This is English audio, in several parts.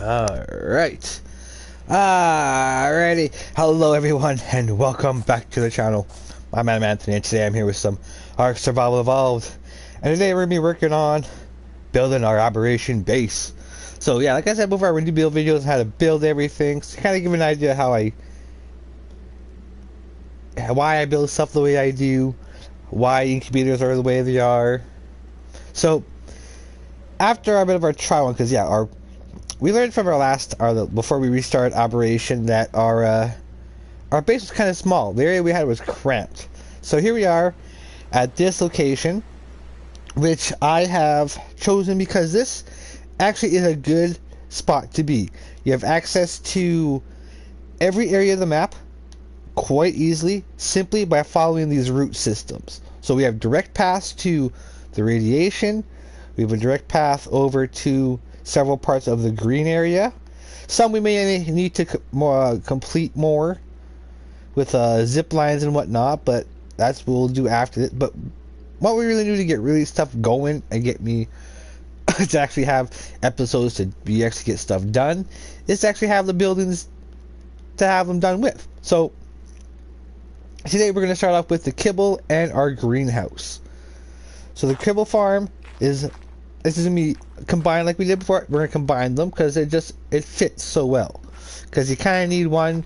Alright. Alrighty. Hello everyone and welcome back to the channel. I'm AdamAnthony and today I'm here with some Ark Survival Evolved. And today we're going to be working on building our Aberration base. So yeah, like I said before, we're going to build videos on how to build everything. So kind of give an idea why I build stuff the way I do, why incubators are the way they are. So after a bit of our trial, because yeah, we learned from before we restart Aberration that our base was kind of small. The area we had was cramped. So here we are at this location, which I have chosen because this actually is a good spot to be. You have access to every area of the map quite easily, simply by following these route systems. So we have direct paths to the radiation. We have a direct path over to several parts of the green area. Some we may need to complete more with zip lines and whatnot, but that's what we'll do after it. But what we really need to get really stuff going and get me to actually have episodes to actually get stuff done is to actually have the buildings to have them done with. So today we're going to start off with the Kibble and our greenhouse. So the Kibble farm this is going to be combined like we did before. We're going to combine them because it fits so well. Because you kind of need one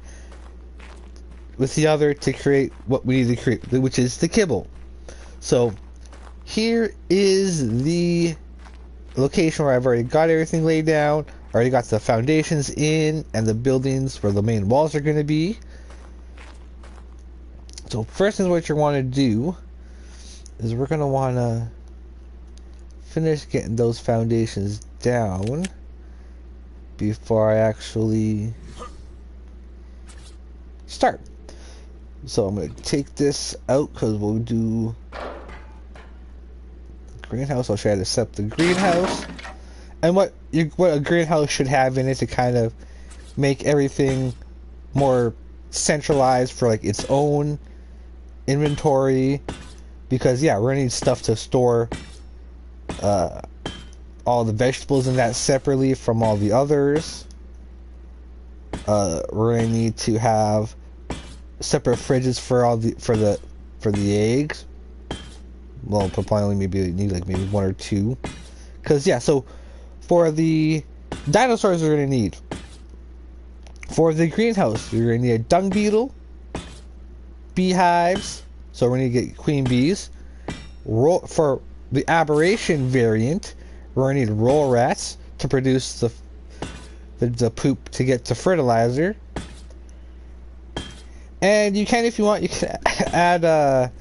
with the other to create what we need to create, which is the Kibble. So here is the location where I've already got everything laid down. Already got the foundations in and the buildings where the main walls are going to be. So first is what you want to do is we're going to want to finish getting those foundations down before I actually start. So I'm going to take this out because we'll do greenhouse. I'll try to set up the greenhouse and what a greenhouse should have in it to kind of make everything more centralized for like its own inventory, because yeah, we're gonna need stuff to store all the vegetables in that separately from all the others. We're gonna need to have separate fridges for the eggs. Well, probably maybe one or two, because yeah. So for the dinosaurs, we're gonna need, for the greenhouse, you're gonna need a dung beetle, beehives, so we're going to get queen bees. For the Aberration variant, we're going to need roll rats to produce the poop to get to fertilizer. And you can, if you want, you can add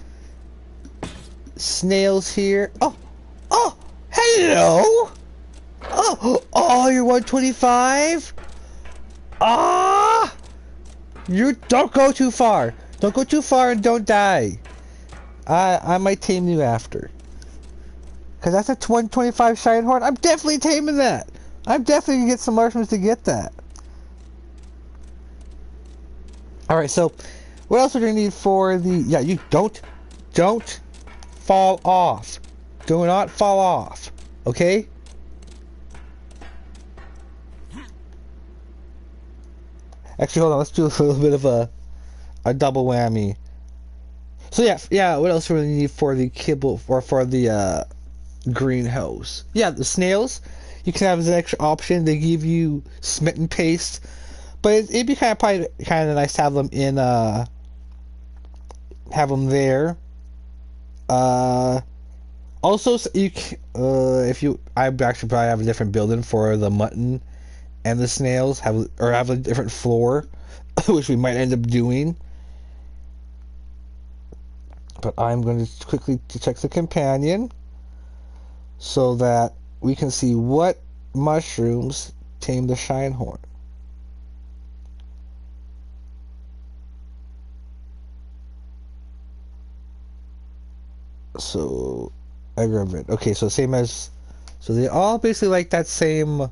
snails here. Oh, hello. Oh, you're 125. You don't go too far. Don't go too far and don't die. I might tame you after. Because that's a 125 shine horn. I'm definitely taming that. I'm definitely going to get some marshmallows to get that. Alright, so what else are we going to need for the... Yeah, you don't fall off. Do not fall off. Okay? Actually, hold on. Let's do a little bit of a double whammy. So yeah, what else do we need for the Kibble or for the greenhouse? Yeah, the snails. You can have as an extra option. They give you smitten paste, but it'd be kind of nice to have them in have them there. Also, I actually probably have a different building for the mutton and the snails, have a different floor, which we might end up doing. But I'm going to quickly check the companion so that we can see what mushrooms tame the shinehorn. So, aggravate. Okay, so same as... So they all basically like that same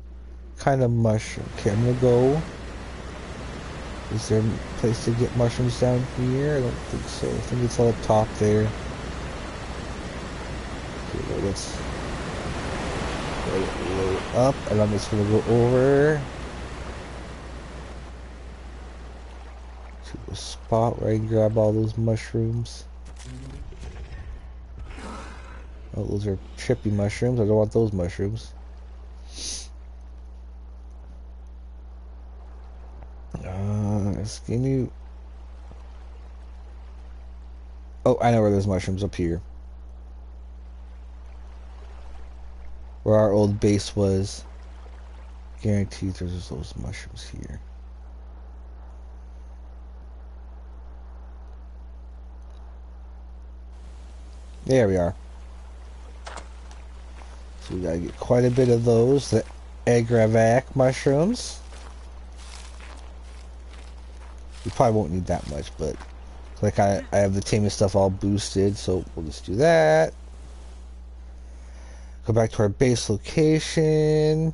kind of mushroom. Okay, I'm going to go... Is there a place to get mushrooms down here? I don't think so. I think it's all up top there. Okay, let's go up, and I'm just gonna go over to a spot where I can grab all those mushrooms. Oh, those are trippy mushrooms. I don't want those mushrooms. Can you... Oh, I know where those mushrooms up here. Where our old base was. Guaranteed there's those mushrooms here. There we are. So we gotta get quite a bit of those. The agravac mushrooms. We probably won't need that much, but like I have the taming stuff all boosted, so we'll just do that. Go back to our base location.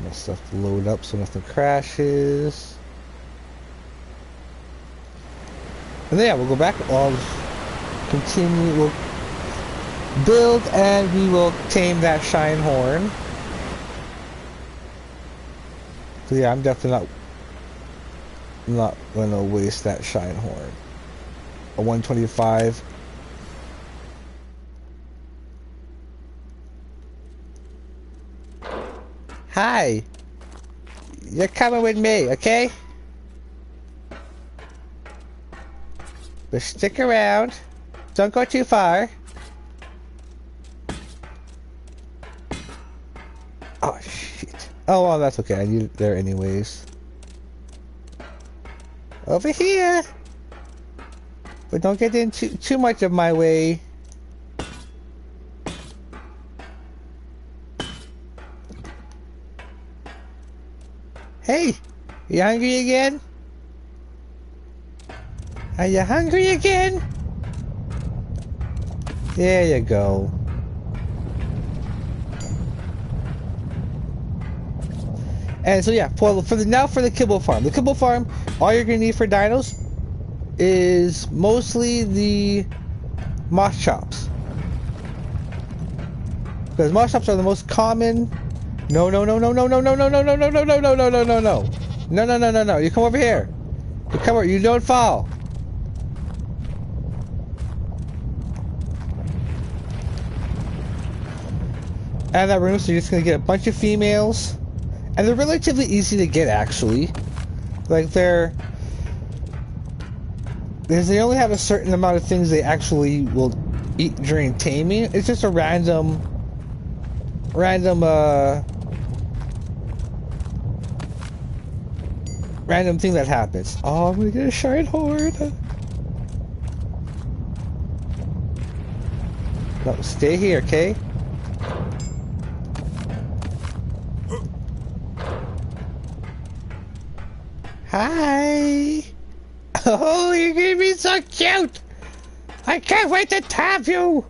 My stuff to load up so nothing crashes. And then yeah, we'll go back. I'll continue. We'll build and we will tame that shine horn. So yeah, I'm definitely not gonna waste that shine horn. A 125. Hi. You're coming with me, okay? But stick around. Don't go too far. Oh shit. Oh well, that's okay. I need it there anyways. Over here. But don't get in too much of my way. Hey, you hungry again? Are you hungry again? There you go. And so yeah, for the Kibble farm. The Kibble farm, all you're gonna need for dinos is mostly the moss chops. Because moss chops are the most common. No. You come over here. You come over. You don't fall. Out of that room, so you're just gonna get a bunch of females, and they're relatively easy to get actually. Like they only have a certain amount of things they actually will eat during taming. It's just a random thing that happens. Oh, I'm gonna get a shine horn. No, stay here, okay? Hi! Oh, you're gonna be so cute! I can't wait to tap you!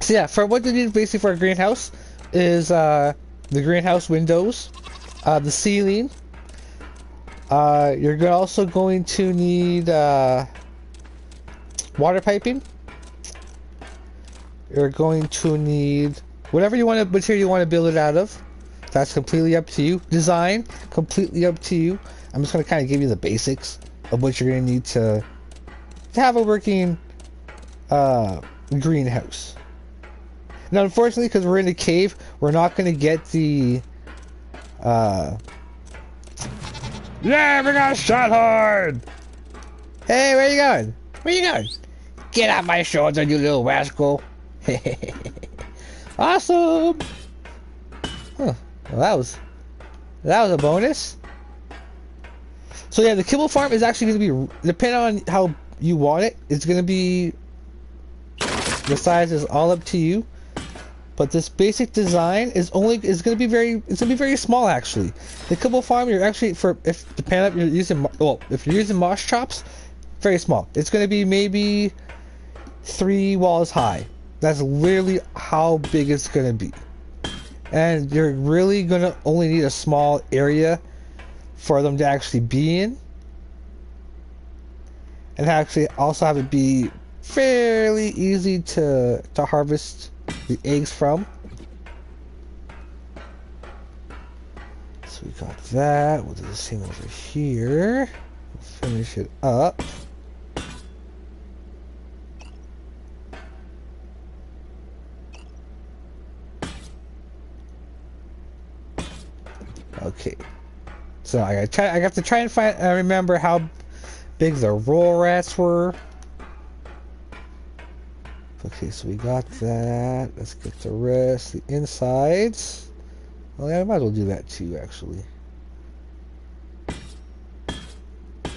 So yeah, for what you need basically for a greenhouse is the greenhouse windows, the ceiling. You're also going to need water piping. You're going to need whatever material you want to build it out of. That's completely up to you. Design, completely up to you. I'm just going to kind of give you the basics of what you're going to need to have a working greenhouse. Now, unfortunately, because we're in a cave, we're not going to get the... Yeah, we got a shot hard! Hey, where you going? Where you going? Get off my shoulder, you little rascal! Awesome! Huh. Well, that was a bonus. So yeah, the Kibble farm is actually going to be, depending on how you want it, it's going to be, the size is all up to you. But this basic design is going to be very small actually. The Kibble farm, you're actually if you're using moss chops, very small. It's going to be maybe 3 walls high. That's literally how big it's going to be. And you're really going to only need a small area for them to actually be in. And actually also have it be fairly easy to harvest the eggs from. we got that. We'll do the same over here. We'll finish it up. Okay. So I have to try and remember how big the roll rats were. Okay, so we got that. Let's get the rest, the insides. Well, yeah, I might as well do that too, actually.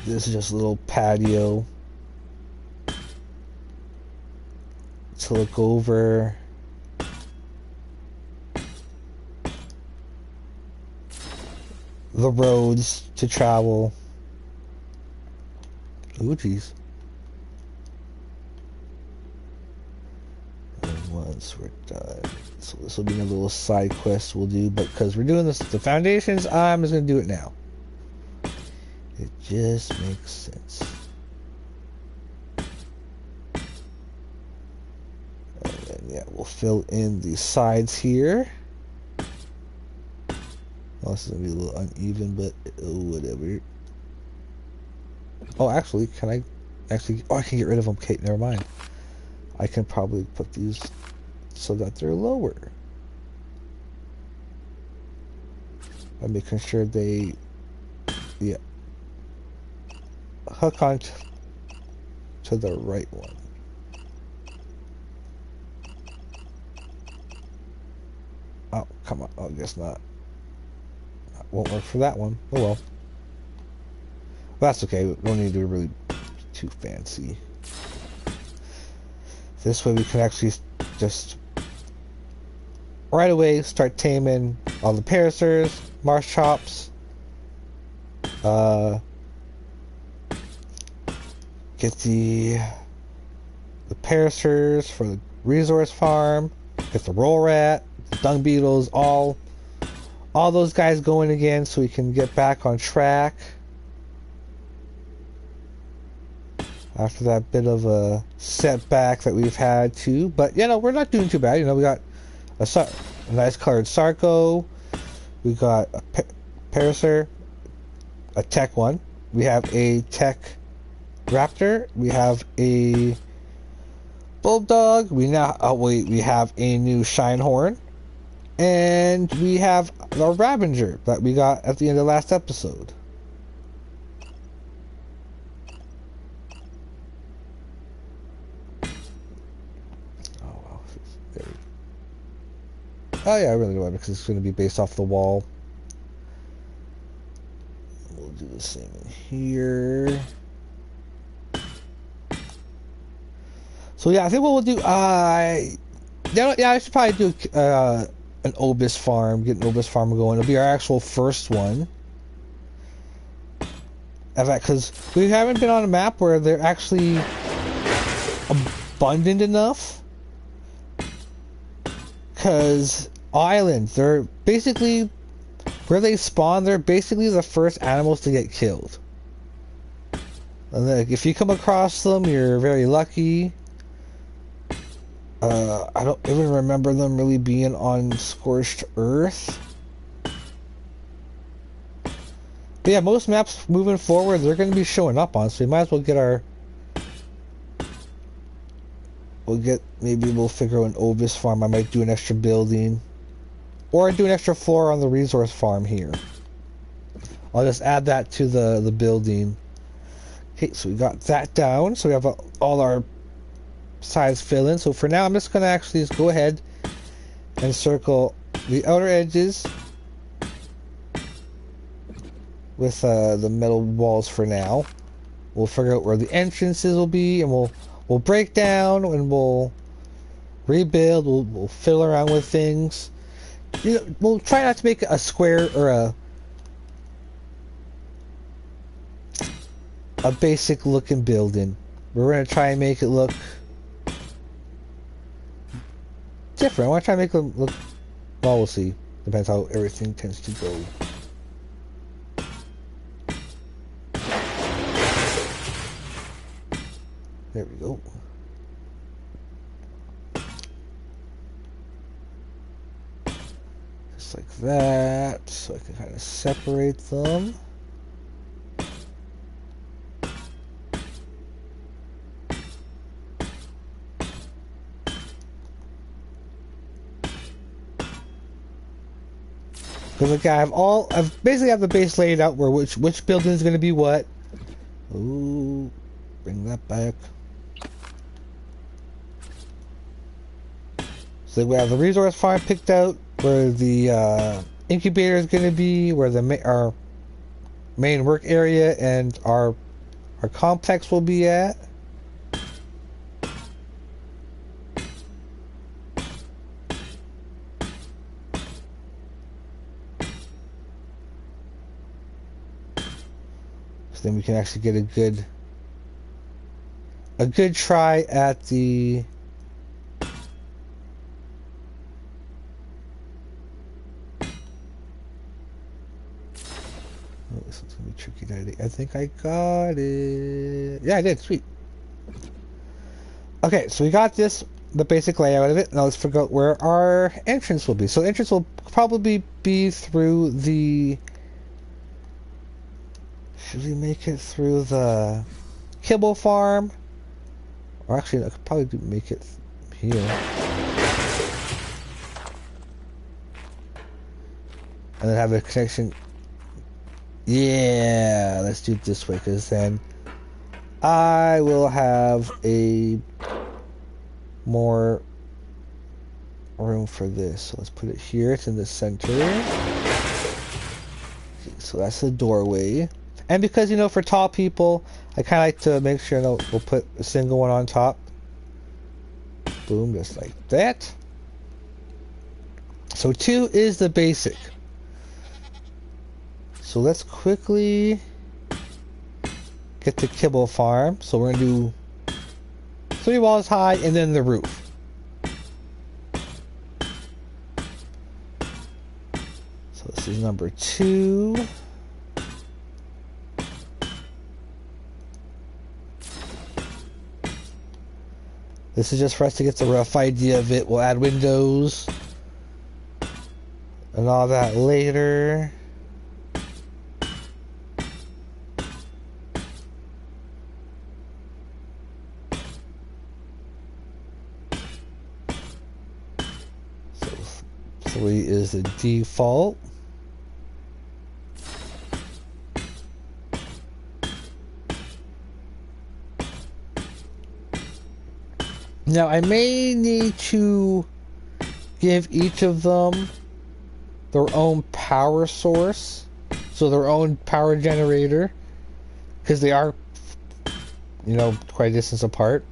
This is just a little patio to look over. The roads to travel. Ooh, geez. And once we're done, so this will be a little side quest we'll do, but because we're doing this, the foundations, I'm just gonna do it now. It just makes sense. And then, yeah, we'll fill in the sides here. Oh, this is gonna be a little uneven, but whatever. Oh, actually, can I actually? Oh, I can get rid of them. Okay, never mind. I can probably put these so that they're lower. I'm making sure they, yeah, hook on to the right one. Oh, come on. Oh, I guess not. Won't work for that one. Oh well. That's okay. We don't need to be really too fancy. This way we can actually just right away start taming all the paracers, marsh chops. Get the paracers for the resource farm. Get the roll rat, the dung beetles, all those guys going again so we can get back on track after that bit of a setback that we've had too. But you know, we're not doing too bad. You know, we got a nice colored Sarco, we got a Parasaur, a tech one, we have a tech Raptor, we have a Bulldog, we have a new Shinehorn, and we have the Ravenger that we got at the end of the last episode. Oh yeah, I really do, because it's going to be based off the wall. We'll do the same in here. So yeah, I think what we'll do, I should probably do an Obis farm, get an Obis farm going. It'll be our actual first one. Because we haven't been on a map where they're actually abundant enough. Because islands, they're basically, where they spawn, they're basically the first animals to get killed. And then if you come across them, you're very lucky. I don't even remember them really being on Scorched Earth. But yeah, most maps moving forward, they're going to be showing up on, so we might as well get our... maybe we'll figure out an Obis farm. I might do an extra building. Or do an extra floor on the resource farm here. I'll just add that to the building. Okay, so we got that down. So we have all our sides fill in. So for now, I'm just going to actually just go ahead and circle the outer edges with the metal walls for now. We'll figure out where the entrances will be, and we'll break down and we'll rebuild. We'll fiddle around with things. You know, we'll try not to make a square or a basic looking building. We're gonna try and make it look different. I want to try and make it look. Well, we'll see. Depends how everything tends to go. There we go. just like that, so I can kind of separate them. Because like I've basically have the base laid out where which building is going to be what. Ooh, bring that back. So we have the resource farm picked out, where the incubator is going to be, where our main work area and our complex will be at. So then we can actually get a good try at the this one's gonna be tricky. I think I got it. Yeah, I did. Sweet. Okay, so we got the basic layout of it. Now let's figure out where our entrance will be. So entrance will probably be through the. Should we make it through the Kibble farm? Or actually, I could probably make it here. And then have a connection. Yeah, let's do it this way, because then I will have a more room for this. So let's put it here. It's in the center. Okay, so that's the doorway. And because, for tall people, I kind of like to make sure we'll put a single one on top. Boom, just like that. So 2 is the basic. So let's quickly get the Kibble farm. So we're going to do 3 walls high and then the roof. So this is number 2. This is just for us to get the rough idea of it. We'll add windows and all that later. So 3 is the default. Now, I may need to give each of them their own power source, so their own power generator, because they are, quite a distance apart.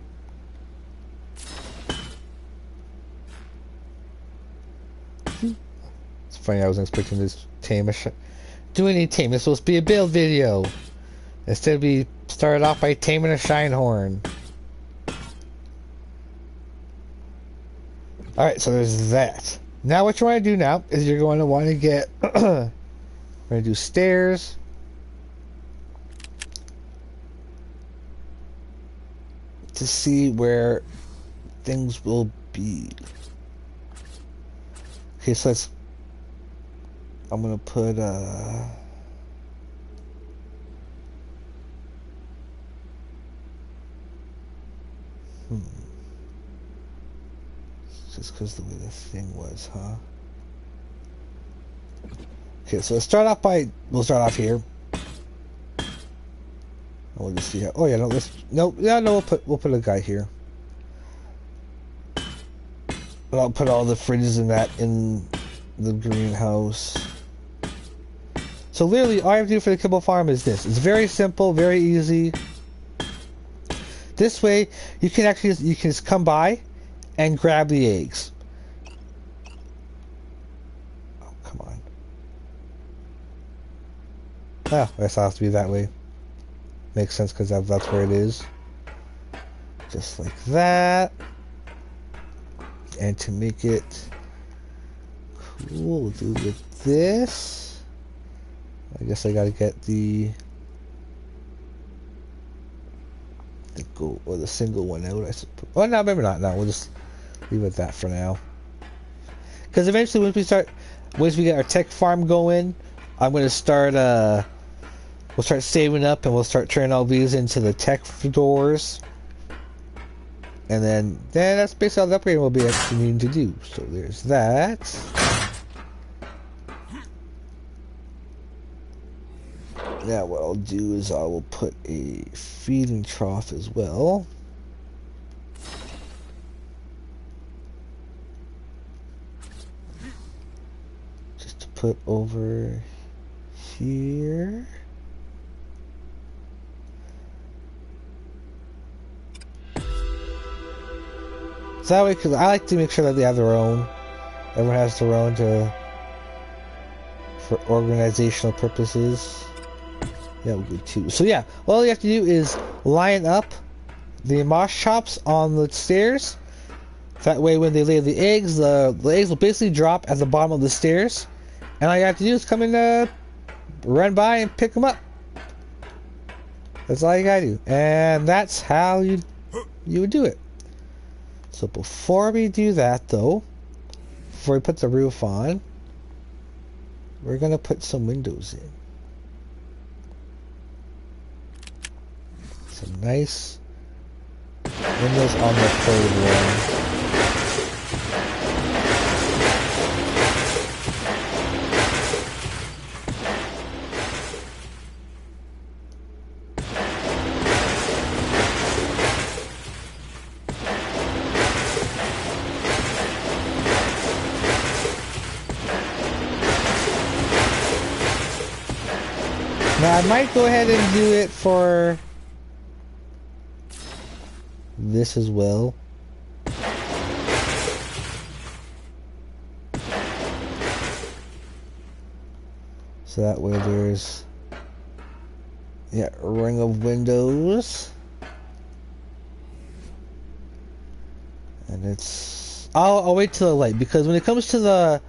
It's funny, I wasn't expecting this do any tame. It's supposed to be a build video. Instead, we started off by taming a Shinehorn. Alright, so there's that. Now what you want to do now is you're going to want to get we're going to do stairs. To see where things will be. Okay, so I'm going to put just because the way the thing was, huh? Okay, so we'll start off here. And we'll just see how. Oh yeah, we'll put a guy here. But I'll put all the fridges and that in the greenhouse. So literally, all I have to do for the Kibble farm is this. It's very simple, very easy. This way, you can just come by and grab the eggs. Oh, come on. Oh, I guess it has to be that way. Makes sense because that's where it is. Just like that. And to make it cool, we'll do with this. I guess I gotta get the go or the single one out, I suppose. Oh no, maybe not. No, we'll just leave it at that for now. Because eventually, once we start, once we get our tech farm going, I'm gonna start we'll start saving up and we'll start turning all these into the tech doors. And then that's basically all the upgrading we'll be actually needing to do. So there's that. Now what I'll do is I will put a feeding trough as well. Just to put over here. So that way, because I like to make sure that they have their own. Everyone has their own for organizational purposes. Yeah, we'll do two. So yeah, all you have to do is line up the moss chops on the stairs. That way when they lay the eggs will basically drop at the bottom of the stairs. And all you have to do is come in, run by and pick them up. That's all you gotta do. And that's how you would do it. So before we do that though, before we put the roof on, we're gonna put some windows in. Some nice windows on the third one. Now I might go ahead and do it for this as well. So that way there's a ring of windows. And it's I'll wait till the light, because when it comes to the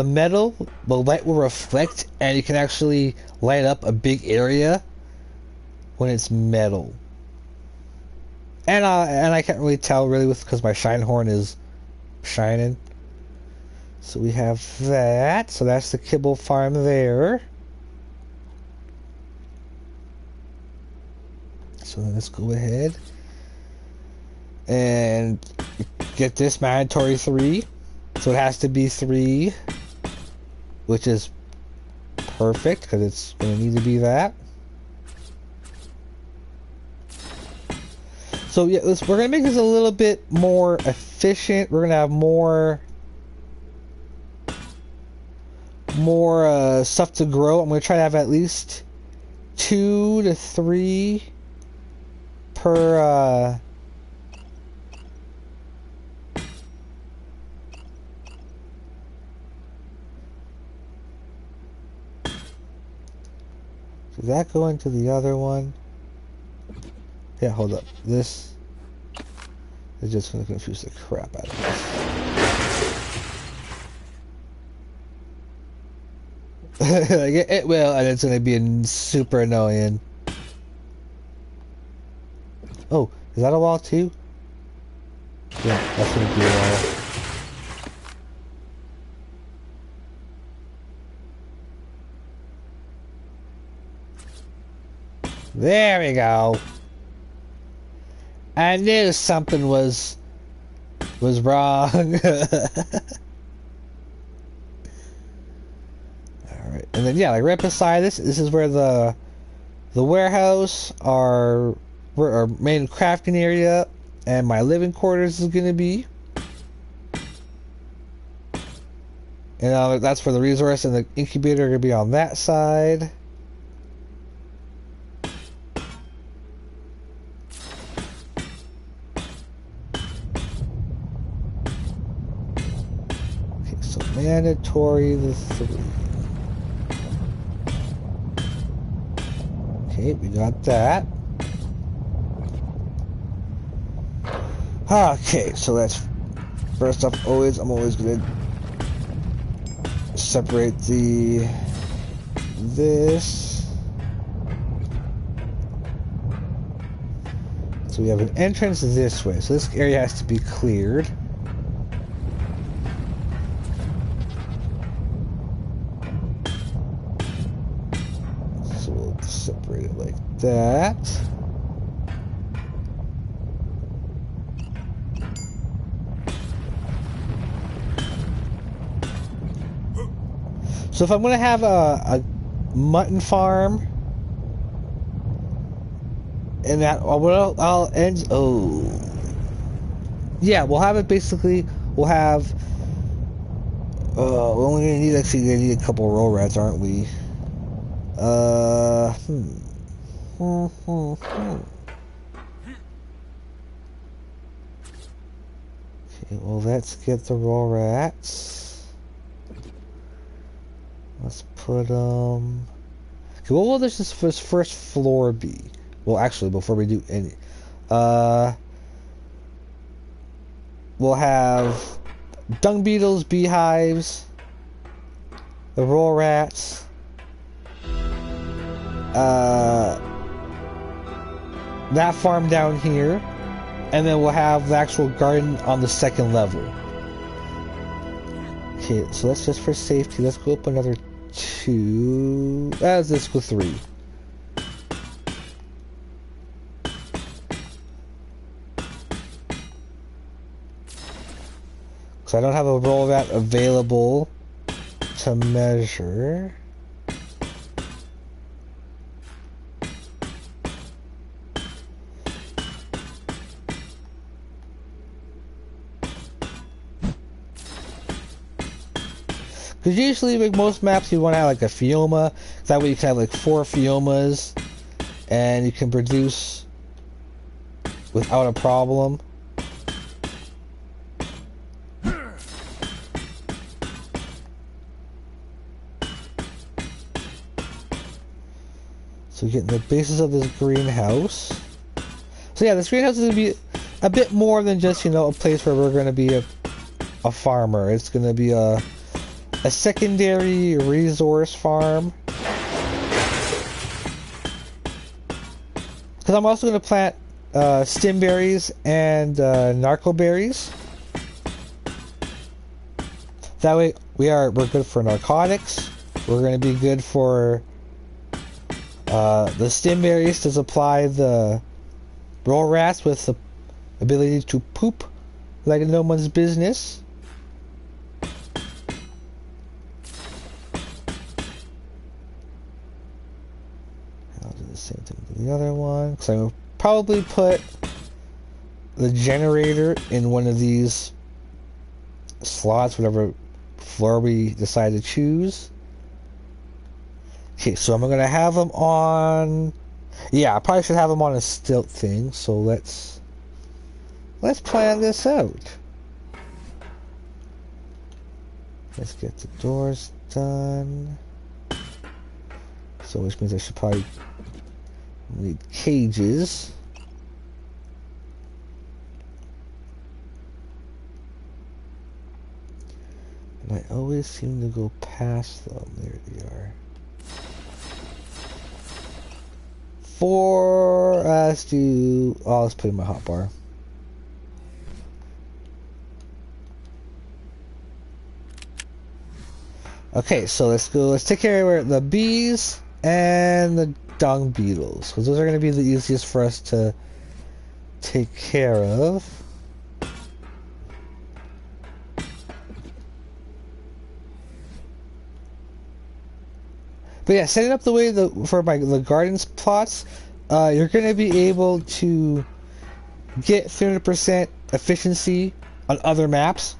metal, the light will reflect and you can actually light up a big area when it's metal. And I can't really tell really because my shine horn is shining. So we have that. So that's the Kibble farm there. So let's go ahead and get this mandatory 3. So it has to be 3, which is perfect because it's going to need to be that. So yeah, we're going to make this a little bit more efficient. We're going to have more stuff to grow. I'm going to try to have at least 2 to 3 per Does that go into the other one? Yeah, hold up. This is just going to confuse the crap out of this. Like it will, and it's going to be super annoying. Oh, is that a wall too? Yeah, that's going to be a wall. There we go. I knew something was wrong. Alright, and then yeah, like right beside this is where the warehouse, our main crafting area, and my living quarters is gonna be. And that's where the resource and the incubator are gonna be on that side. Mandatory the 3. Okay, we got that. Okay, so that's first off. I'm always gonna separate this. So we have an entrance this way. So this area has to be cleared. that. So if I'm gonna have a mutton farm, and that I'll end. Oh, yeah, we'll have it basically. We'll have. We're only gonna need a couple roll rats, aren't we? Okay, well, let's get the roll rats. Let's put okay, what will this first floor be? Well, actually, before we do any, we'll have dung beetles, beehives, the roll rats, that farm down here, and then we'll have the actual garden on the second level. Okay, so that's just for safety. Let's go up another 2. Let's go 3. So I don't have a roll rat available to measure. Because usually with most maps you want to have like a Fioma. That way you can have like 4 Fiomas and you can produce without a problem. So getting the basis of this greenhouse. So yeah, this greenhouse is going to be a bit more than just, you know, a place where we're going to be a farmer. It's going to be a secondary resource farm. Because I'm also going to plant stimberries and narcoberries. That way we're good for narcotics. We're going to be good for the stimberries to supply the roll rats with the ability to poop like no one's business. I'll do the same thing with the other one, because I will probably put the generator in one of these slots, whatever floor we decide to choose. Okay, so I'm gonna have them on. Yeah, I probably should have them on a stilt thing. So let's plan this out. Let's get the doors done. So which means I should probably need cages. And I always seem to go past them. There they are. 4, let's do, let's put in my hotbar. Okay, so let's take care of the bees and the dung beetles, because those are going to be the easiest for us to take care of. But yeah, setting up the way for the gardens plots, you're going to be able to get 300% efficiency on other maps,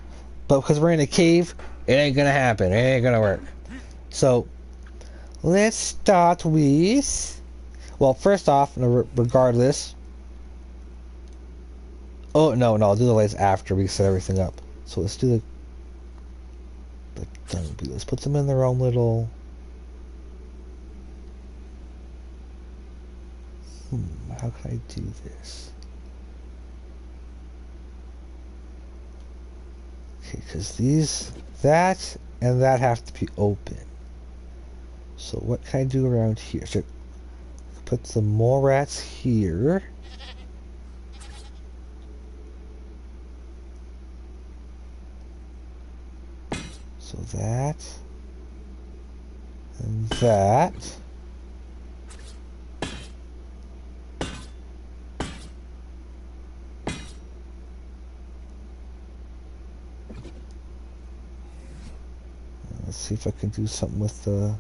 but because we're in a cave, it ain't going to happen. It ain't going to work. So let's start with, well, first off, regardless. Oh no, I'll do the lights after we set everything up. So let's do let's put them in their own little. How can I do this? Okay, because that and that have to be open. So what can I do around here? So put the mole rats here. So that and that. Let's see if I can do something with the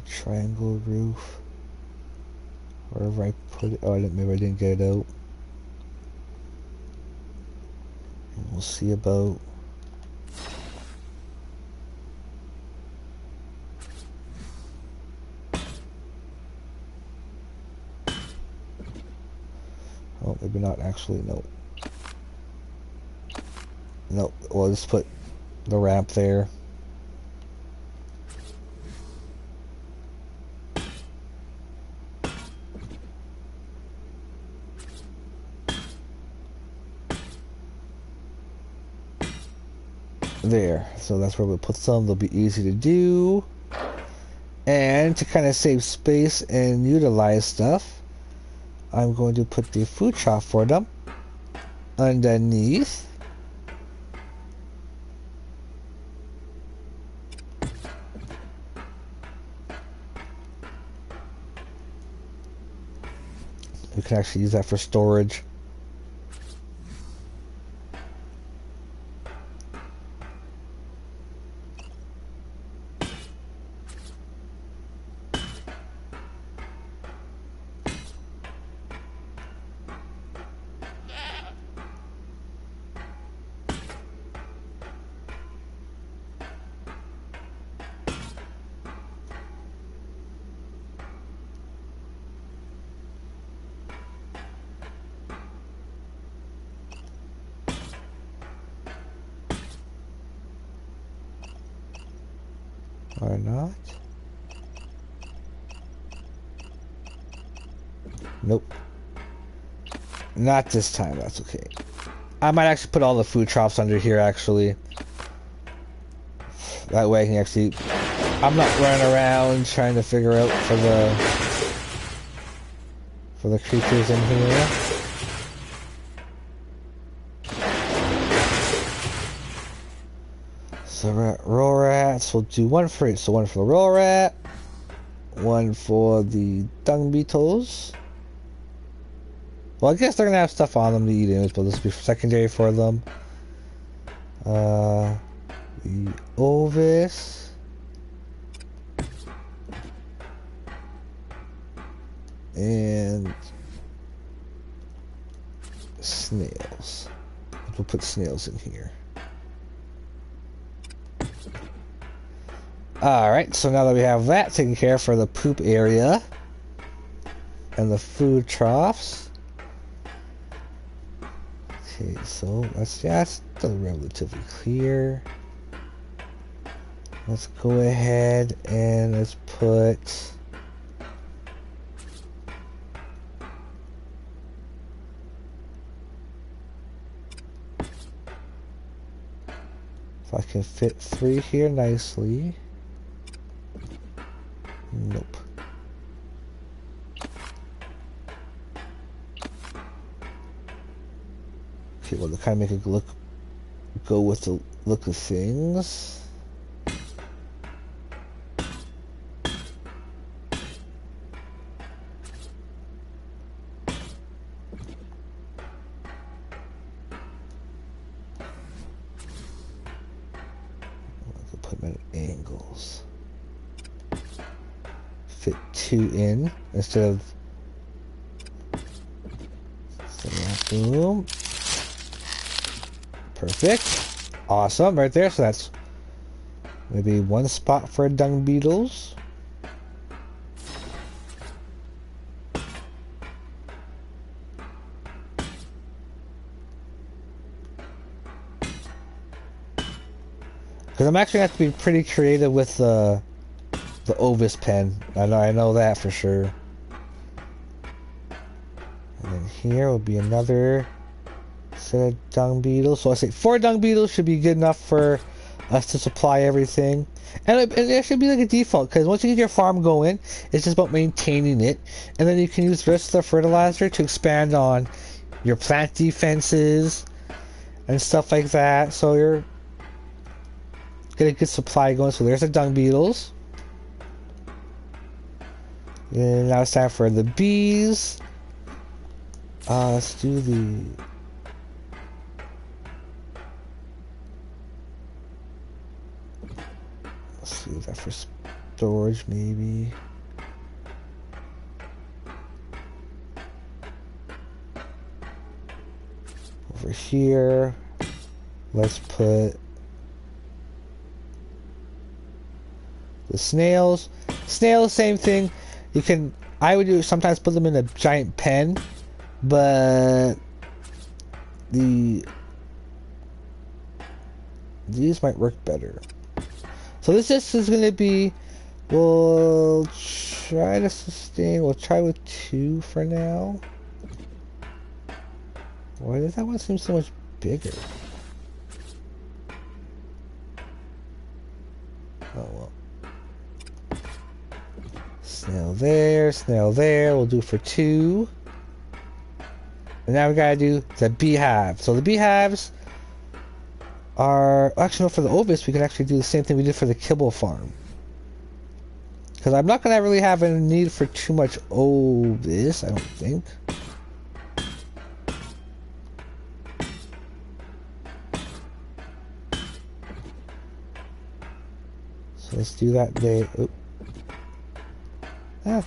triangle roof. Wherever I put it. Oh, maybe I didn't get it out. And we'll see about oh, maybe not actually. No. No. Well, let's put the ramp there. There, so that's where we'll put some. They'll be easy to do, and to kind of save space and utilize stuff, I'm going to put the food trough for them underneath. We can actually use that for storage. Or not. Nope. Not this time, that's okay. I might actually put all the food troughs under here, actually. That way I can actually... I'm not running around trying to figure out for the creatures in here. So roll rats, we'll do one for each. So one for the roll rat, one for the dung beetles. Well, I guess they're gonna have stuff on them to eat anyways, but this will be secondary for them. The ovis. And snails. We'll put snails in here. Alright, so now that we have that taken care of for the poop area and the food troughs. Okay, so that's still relatively clear. Let's go ahead and let's put if I can fit 3 here nicely. Nope. Okay, well, to kind of make it go with the look of things. I can put them at angles. Fit 2 in instead of boom. Perfect. Awesome, right there. So that's maybe 1 spot for dung beetles. Because I'm actually going to have to be pretty creative with the ovis pen. I know that for sure. And then here will be another set of dung beetles. So I say 4 dung beetles should be good enough for us to supply everything. And it should be like a default, because once you get your farm going, it's just about maintaining it. And then you can use the rest of the fertilizer to expand on your plant defenses and stuff like that. So you're get a good supply going. So there's the dung beetles. And now it's time for the bees. Let's do the... Let's do that for storage, maybe. Over here, let's put the snails. Snails, same thing. You can, I would do sometimes put them in a giant pen, but these might work better. So this is going to be, we'll try to sustain, we'll try with 2 for now. Why does that one seem so much bigger? Oh well. Snail there, we'll do for 2. And now we gotta do the beehive. So the beehives are, actually no, for the Ovis we can actually do the same thing we did for the Kibble farm. Because I'm not gonna really have a need for too much Ovis, I don't think. So let's do that there. Oop. I'll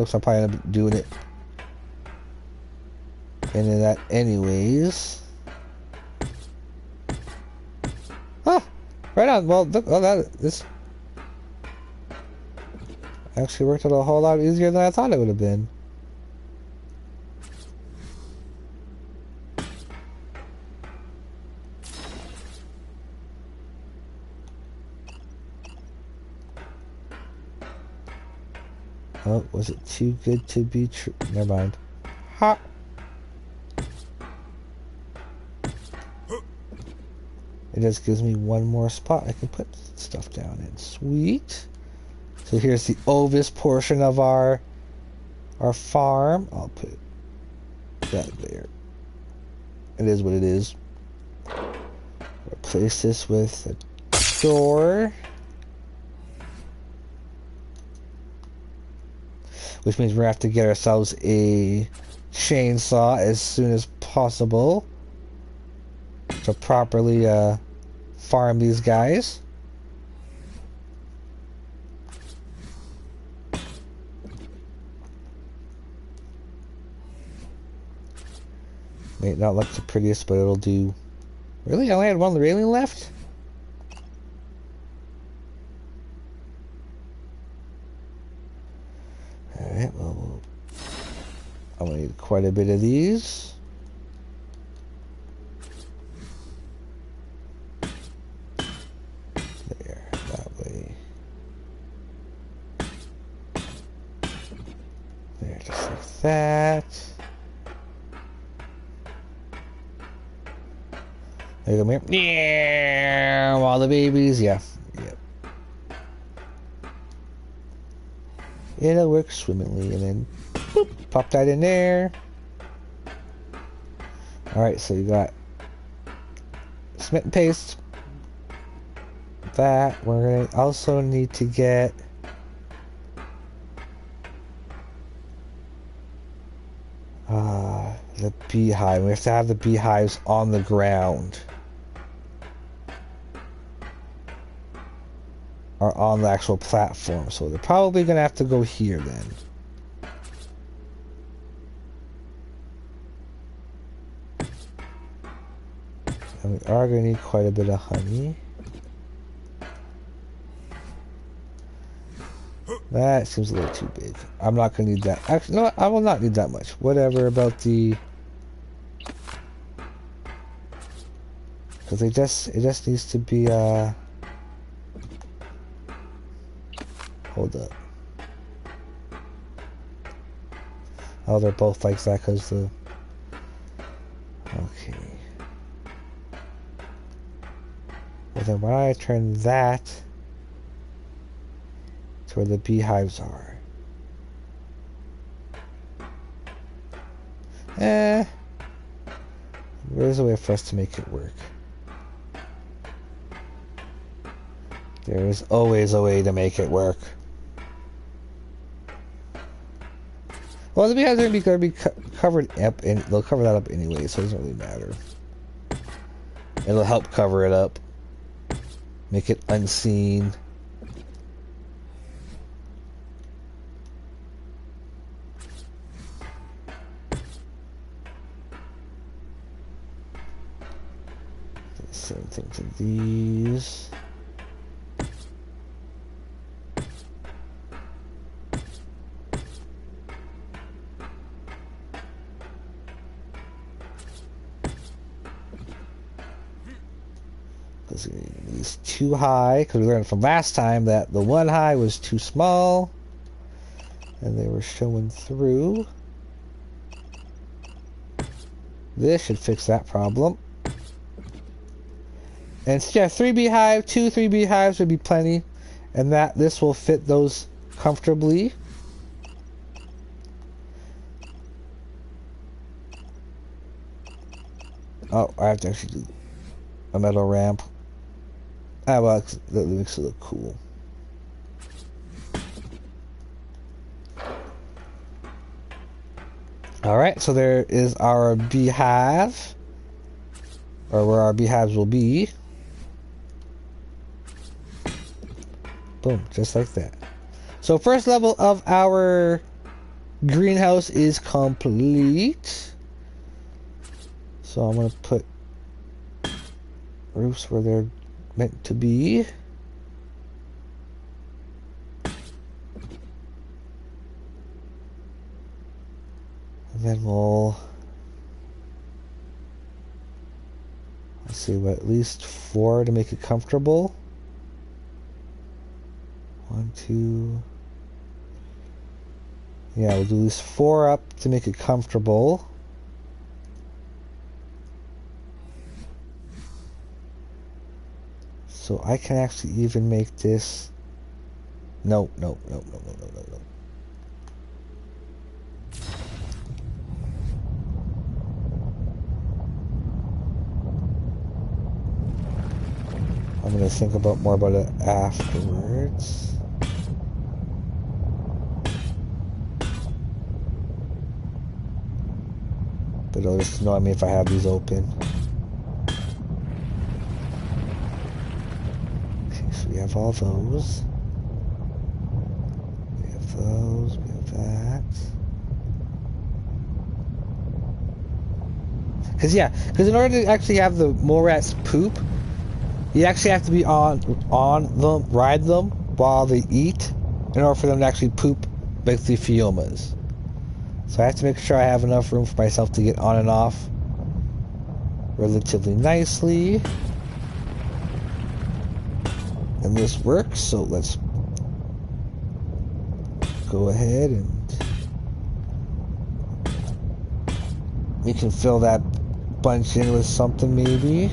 probably end up doing it. And then that anyways. Ah! Right on. Well, look, this actually worked out a whole lot easier than I thought it would have been. Oh, was it too good to be true? Never mind. Ha! It just gives me one more spot I can put stuff down in. Sweet. So here's the Ovis portion of our farm. I'll put that there. It is what it is. Replace this with a door. Which means we're going to have to get ourselves a chainsaw as soon as possible to properly farm these guys. May not look the prettiest, but it'll do. Really? I only had one railing left? Alright, well, I'm gonna need quite a bit of these. There, that way. There, just like that. There you go, here. Yeah, all the babies, yeah. Yep. It'll work swimmingly, and then boop, pop that in there. Alright, so you got cement and paste. That, we're gonna also need to get the beehive. We have to have the beehives on the ground. Or on the actual platform. So they're probably going to have to go here then. And we are going to need quite a bit of honey. That seems a little too big. I'm not going to need that. Actually, no, I will not need that much. Whatever about the... Because it just needs to be, hold up. Oh, they're both like that because the... Okay. Well, then why don't I turn that to where the beehives are? There's a way for us to make it work. There is always a way to make it work. Well, the beehives are gonna be covered up, and they'll cover that up anyway, so it doesn't really matter. It'll help cover it up, make it unseen. Same thing to these. These too high, because we learned from last time that the one high was too small and they were showing through. This should fix that problem. And so yeah, 3 beehive, 3 beehives would be plenty, and that this will fit those comfortably. Oh, I have to actually do a metal ramp. Ah, well, that makes it look cool. Alright, so there is our beehive, or where our beehives will be. Boom, just like that. So first level of our greenhouse is complete. So I'm going to put roofs where they're meant to be. And then we'll, let's see, what, at least 4 to make it comfortable. 1, 2. Yeah, we'll do at least 4 up to make it comfortable. So I can actually even make this. No. I'm gonna think more about it afterwards. But it'll just annoy me if I have these open. Okay, so we have all those. We have those, we have that. Because in order to actually have the mole rats poop, you actually have to be on them, ride them while they eat, in order for them to actually poop like the Fiomas. So I have to make sure I have enough room for myself to get on and off relatively nicely. And this works, so let's go ahead and we can fill that bunch in with something maybe.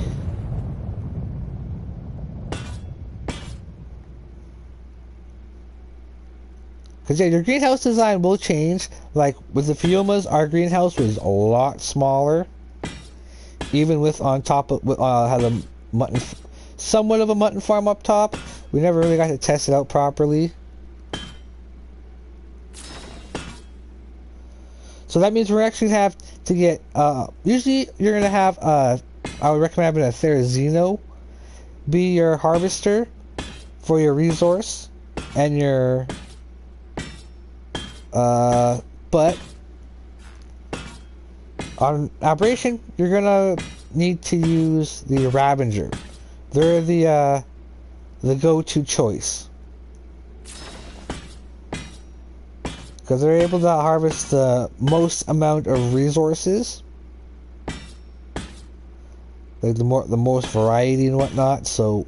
Because yeah, your greenhouse design will change. Like with the Fiomas, our greenhouse was a lot smaller. Even with on top of had a mutton, somewhat of a mutton farm up top. We never really got to test it out properly. So that means we're actually have to get. Usually you're gonna have. I would recommend having a Therizino be your harvester for your resource and your. But on Aberration, you're gonna need to use the Ravager. They're the go-to choice because they're able to harvest the most amount of resources, like the most variety and whatnot. So,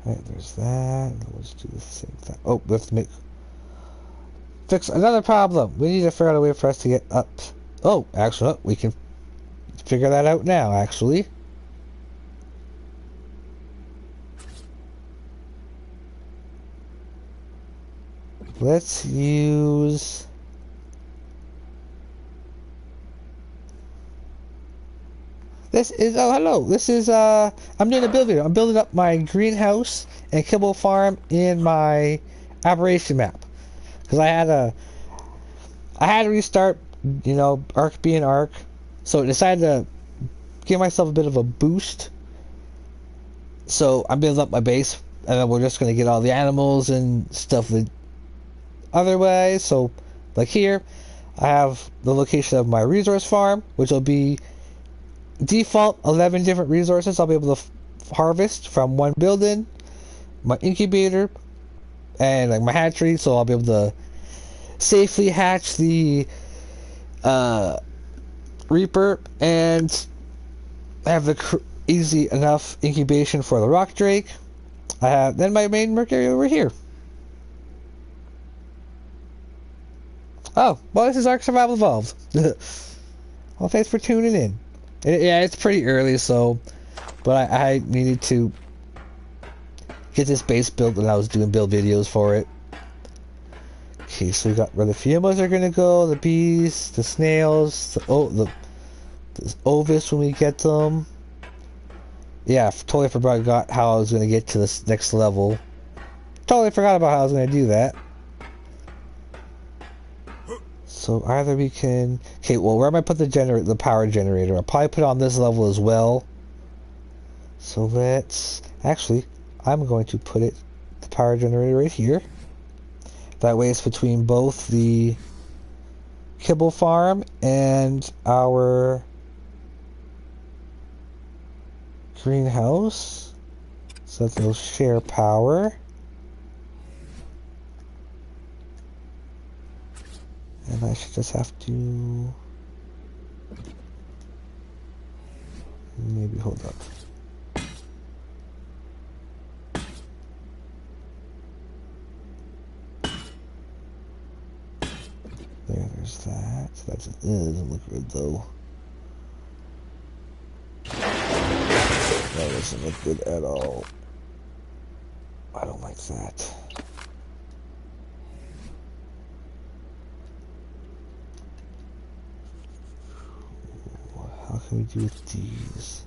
alright, there's that. Let's do the same thing. Oh, let's fix another problem. We need to figure out a way for us to get up. Oh, actually, we can figure that out now, actually. Let's use... This is, oh hello, this is, I'm doing a build video. I'm building up my greenhouse and Kibble farm in my Aberration map. because I had to restart, you know, Arc being Arc, so I decided to give myself a bit of a boost. So I'm building up my base, and then we're just gonna get all the animals and stuff the other way. So, like here, I have the location of my resource farm, which will be default 11 different resources I'll be able to harvest from one building. My incubator and like my hatchery, so I'll be able to safely hatch the Reaper and have the easy enough incubation for the Rock Drake. I have then my main Mercury over here. Oh, well, this is Ark Survival Evolved. Well, thanks for tuning in. Yeah, it's pretty early, so, but I needed to get this base built, and I was doing build videos for it. Okay, so we got where the Fumas are gonna go, the bees, the snails, the Ovis when we get them. Yeah, totally forgot how I was gonna get to this next level. Totally forgot about how I was gonna do that. So either we can... Okay, well, where am I put the power generator? I'll probably put it on this level as well. So let's... Actually, I'm going to put the power generator right here. That way it's between both the Kibble farm and our greenhouse. So that they'll share power. And I should just have to... Maybe hold up. There's that. That doesn't look good though. That doesn't look good at all. I don't like that. How can we do with these?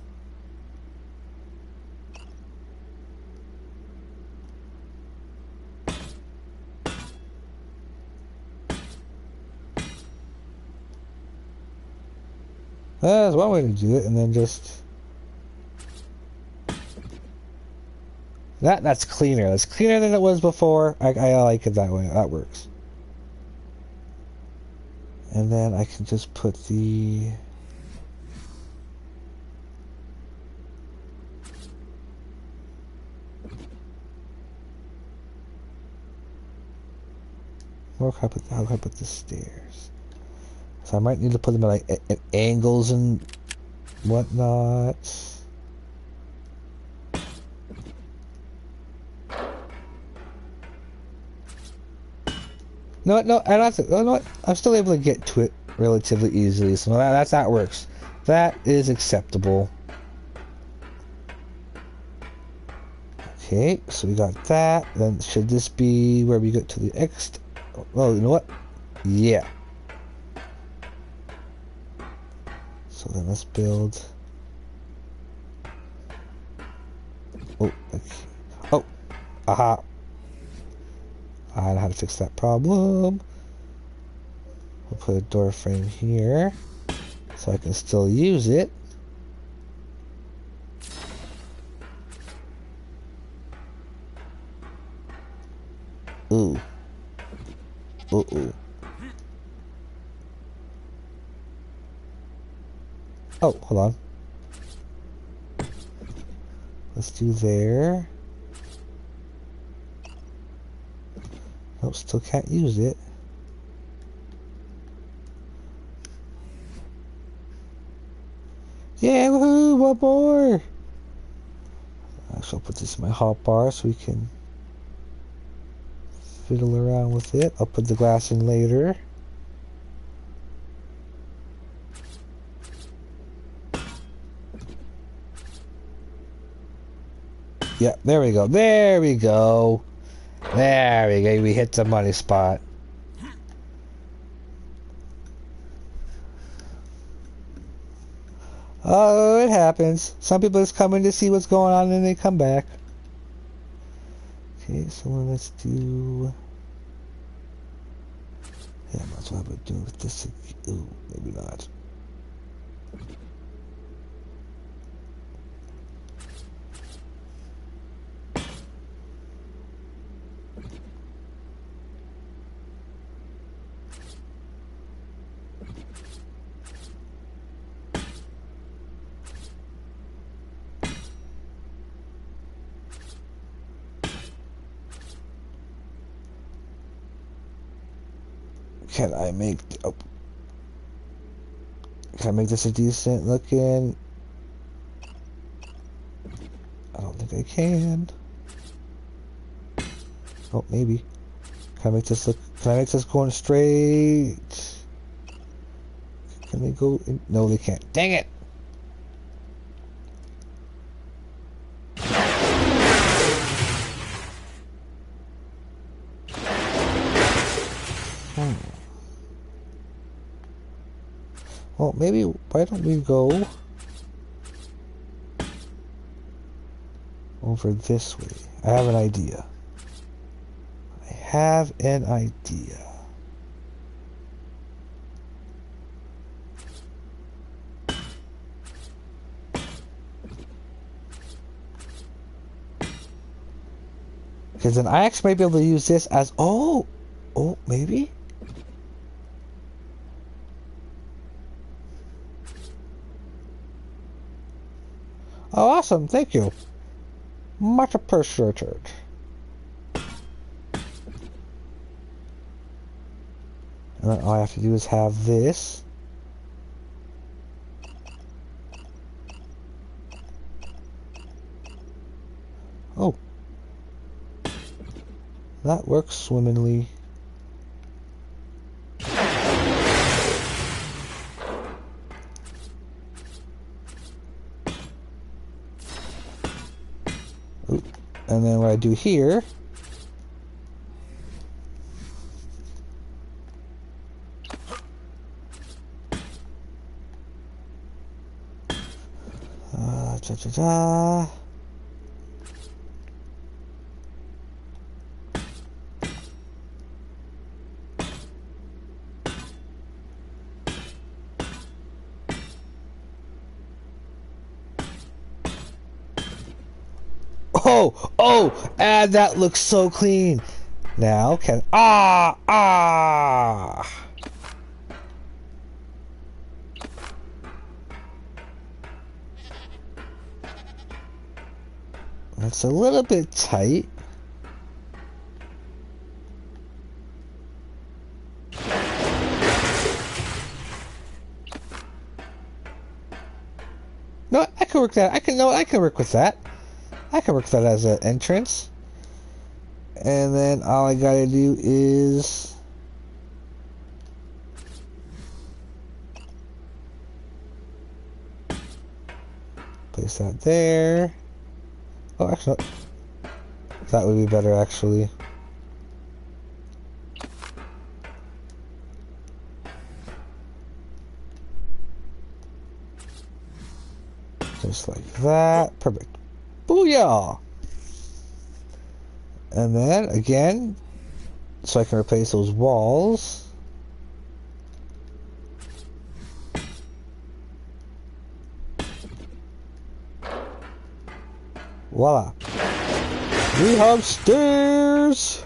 That's one way to do it, and then just... That's cleaner. That's cleaner than it was before. I like it that way. That works. And then I can just put the... How can I put the stairs? So I might need to put them at angles and whatnot. No, I don't have to. You know what? I'm still able to get to it relatively easily, so that works. That is acceptable. Okay, so we got that. Then should this be where we get to the next? Oh, you know what? Yeah. So then let's build. Oh, okay. Oh, aha. I know how to fix that problem. We'll put a door frame here so I can still use it. Ooh. Ooh. Oh, hold on. Let's do there. Nope, still can't use it. Yeah, woohoo, one more! I shall put this in my hotbar so we can fiddle around with it. I'll put the glass in later. Yeah, there we go. There we go. There we go. We hit the money spot. Oh, it happens. Some people just come in to see what's going on and they come back. Okay, so let's do... Yeah, that's what I would do with this. Ooh, maybe not. Can I make... Oh. Can I make this a decent looking... I don't think I can. Oh, maybe. Can I make this look... Can I make this going straight? Can they go in? No, they can't. Dang it! Well, maybe, why don't we go over this way? I have an idea. I have an idea. Because then I actually might be able to use this as, oh, maybe? Oh, awesome, thank you. Much appreciated. And then all I have to do is have this. Oh. That works swimmingly. Ooh. And then what I do here cha-cha-cha. And that looks so clean. Now can That's a little bit tight. No, I can work that. I can work with that. I can work that as an entrance. And then all I gotta do is place that there. Oh, actually, that would be better, actually. Just like that. Perfect. Booyah! And then, again, so I can replace those walls. Voila. We have stairs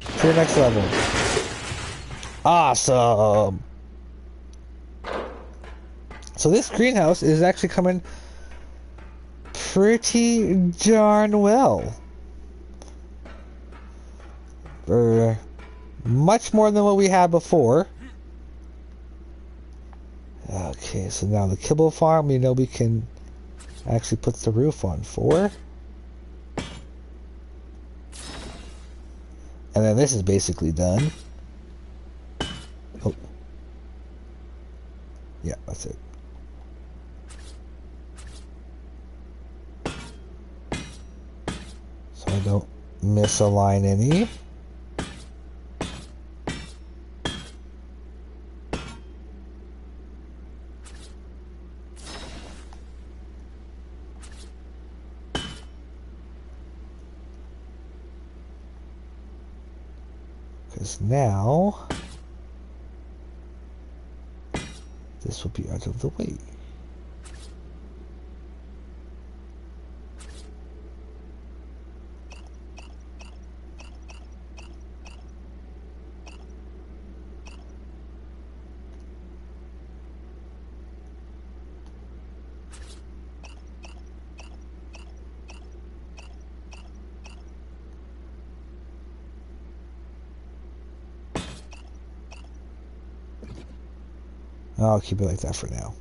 to the next level. Awesome. So this greenhouse is actually coming pretty darn well. For much more than what we had before. Okay, so now the Kibble farm, you know, we can actually put the roof on for. And then this is basically done. Oh. Yeah, that's it. So I don't misalign any. Because now this will be out of the way. I'll keep it like that for now.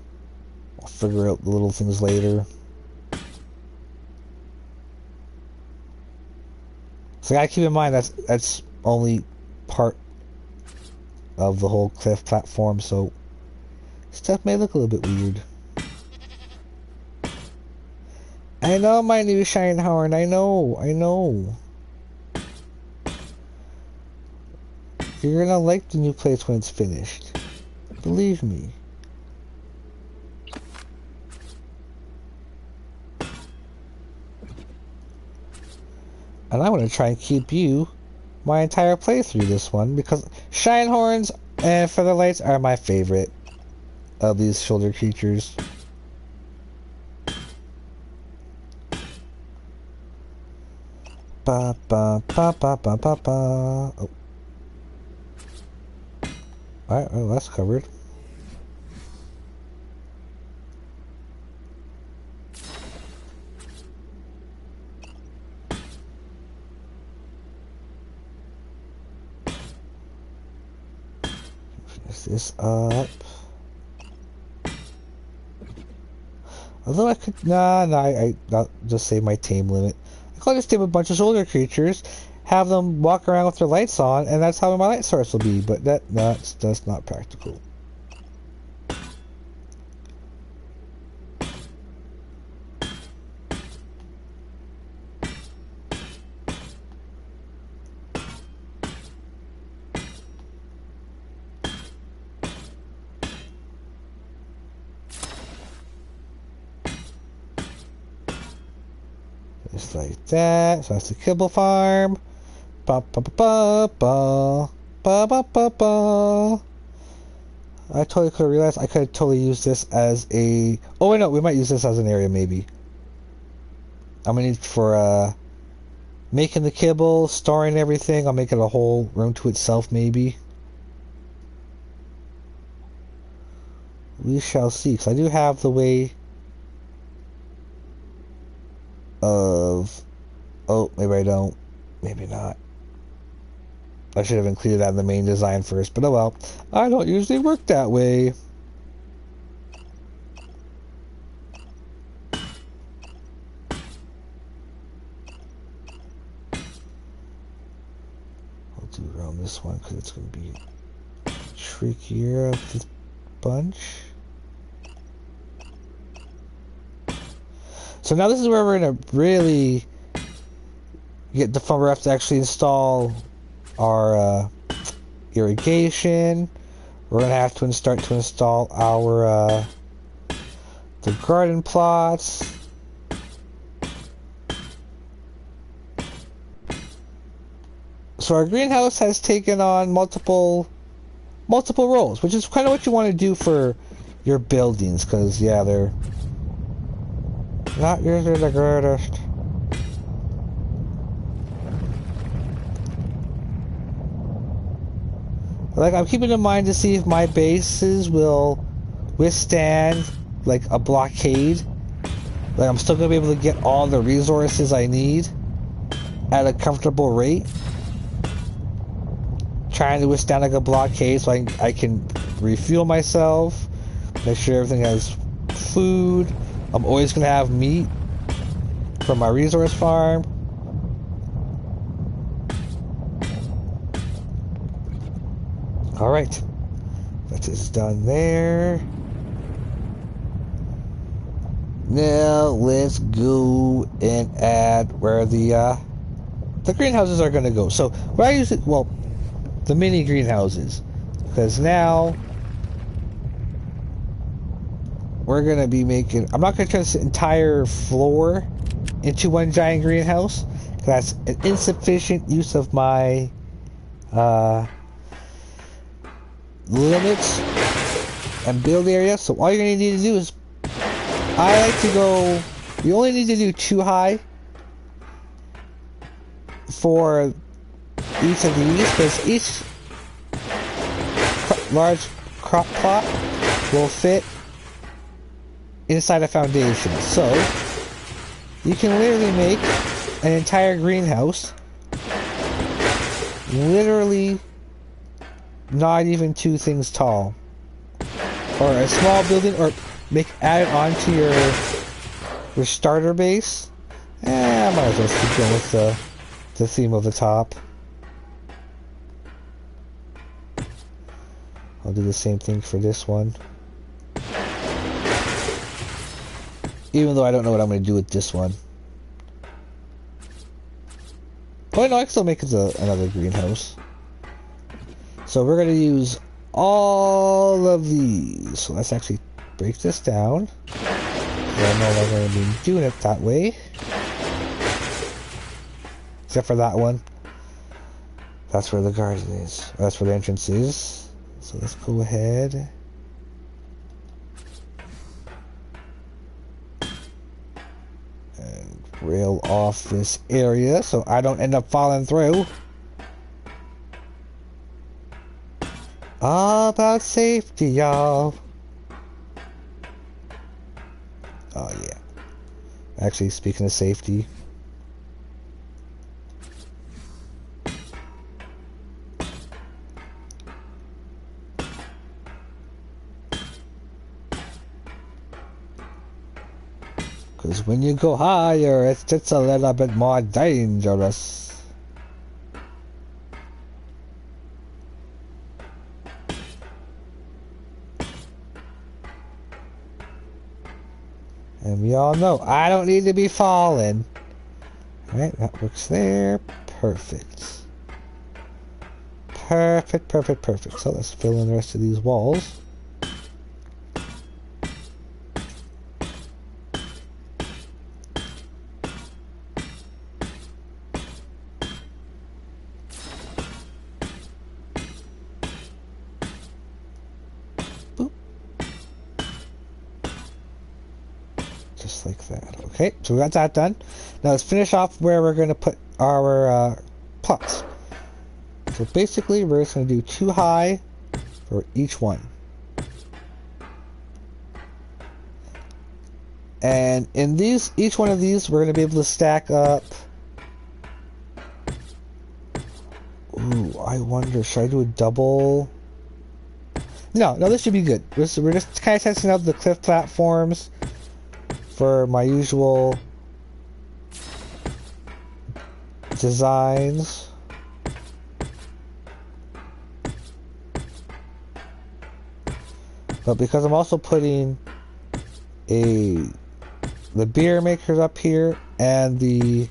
I'll figure out the little things later. So I gotta keep in mind that's only part of the whole cliff platform, so stuff may look a little bit weird. I know my new shine horn, I know. You're gonna like the new place when it's finished. Believe me. And I'm going to try and keep you my entire playthrough this one, because shine horns and feather lights are my favorite of these shoulder creatures. Ba ba ba ba ba ba ba. Oh. Alright, well, that's covered. Finish this up. Although I could, I'll just save my tame limit. I could just tame a bunch of shoulder creatures, have them walk around with their lights on, and that's how my light source will be, but that's not practical. Just like that. So that's the Kibble farm. Ba ba ba ba ba ba ba ba. I totally could have realized I could have totally used this as a. Oh wait, no, we might use this as an area maybe. I'm gonna need for making the kibble, storing everything. I'll make it a whole room to itself maybe. We shall see. Because I do have the way of. Oh, maybe I don't. Maybe not. I should have included that in the main design first, but oh well. I don't usually work that way. I'll do around this one because it's going to be trickier of the bunch. So now this is where we're going to really get the fun. We have to actually install our irrigation. We're gonna have to start to install our the garden plots. So our greenhouse has taken on multiple roles, which is kind of what you want to do for your buildings, because yeah, they're not usually the greatest. Like, I'm keeping in mind to see if my bases will withstand, like, a blockade. Like, I'm still going to be able to get all the resources I need at a comfortable rate. Trying to withstand, like, a blockade so I can refuel myself. Make sure everything has food. I'm always going to have meat from my resource farm. Alright, that is done there. Now let's go and add where the greenhouses are going to go. So where I use it, well, the mini greenhouses, because now we're going to be making, I'm not going to turn this entire floor into one giant greenhouse, because that's an insufficient use of my limits and build area. So all you're going to need to do is, I like to go, you only need to do 2 high for each of these, because each large crop plot will fit inside a foundation. So you can literally make an entire greenhouse, literally not even 2 things tall, or a small building, or add it onto your starter base. I might as well keep going with the theme of the top. I'll do the same thing for this one, even though I don't know what I'm going to do with this one. Oh no, I can still make it another greenhouse. So we're going to use all of these. So let's actually break this down. I know I'm going to be doing it that way. Except for that one. That's where the garden is. That's where the entrance is. So let's go ahead. And rail off this area so I don't end up falling through. All about safety, y'all. Oh yeah. Actually, speaking of safety, because when you go higher, it's just a little bit more dangerous. And we all know I don't need to be falling. Alright, that works there. Perfect. Perfect, perfect, perfect. So let's fill in the rest of these walls. Just like that. Okay, so we got that done. Now let's finish off where we're going to put our plots. So basically, we're just going to do 2 high for each one. And in these, each one of these, we're going to be able to stack up. Ooh, I wonder, should I do a double? No, this should be good. We're just kind of testing out the cliff platforms for my usual designs. But because I'm also putting the beer makers up here and the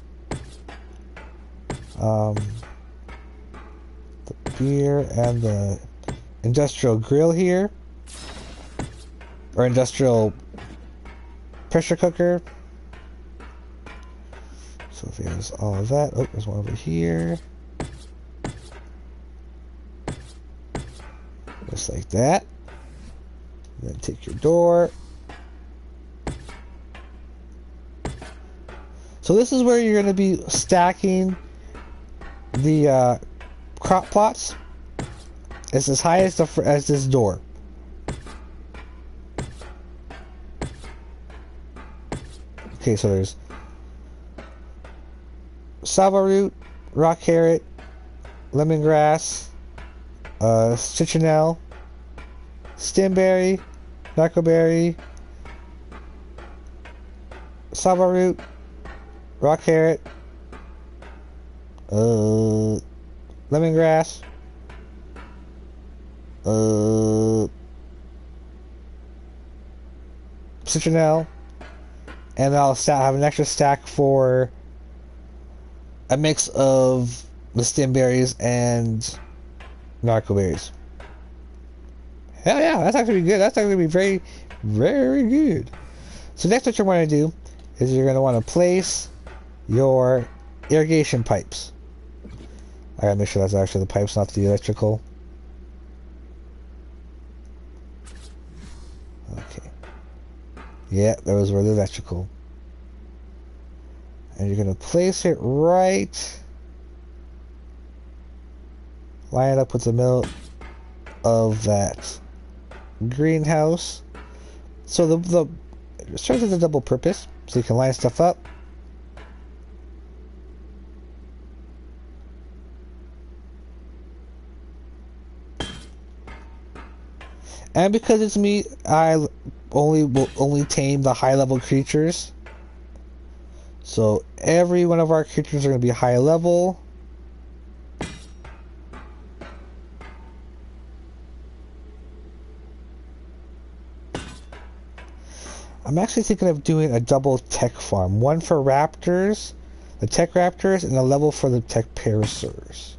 beer and the industrial grill here, or industrial pressure cooker. So there's all of that. Oh, there's one over here. Just like that. Then take your door. So this is where you're going to be stacking the crop plots. It's as high as this door. Okay, so there's salvo root, rock carrot, lemongrass, citronelle, stemberry, narcoberry, salvo root, rock carrot, lemongrass, citronelle, and I'll have an extra stack for a mix of the stemberries and narcoberries. Hell yeah, that's actually good. That's actually be very, very good. So next, what you're going to do is you're going to want to place your irrigation pipes. I gotta make sure that's actually the pipes, not the electrical. Okay. Yeah, those were the electrical. And you're gonna place it right. Line it up with the middle of that greenhouse. So it serves as a double purpose. So you can line stuff up. And because it's me, I will only tame the high level creatures. So every one of our creatures are going to be high level. I'm actually thinking of doing a double tech farm. One for raptors, the tech raptors, and a level for the tech parasaurs.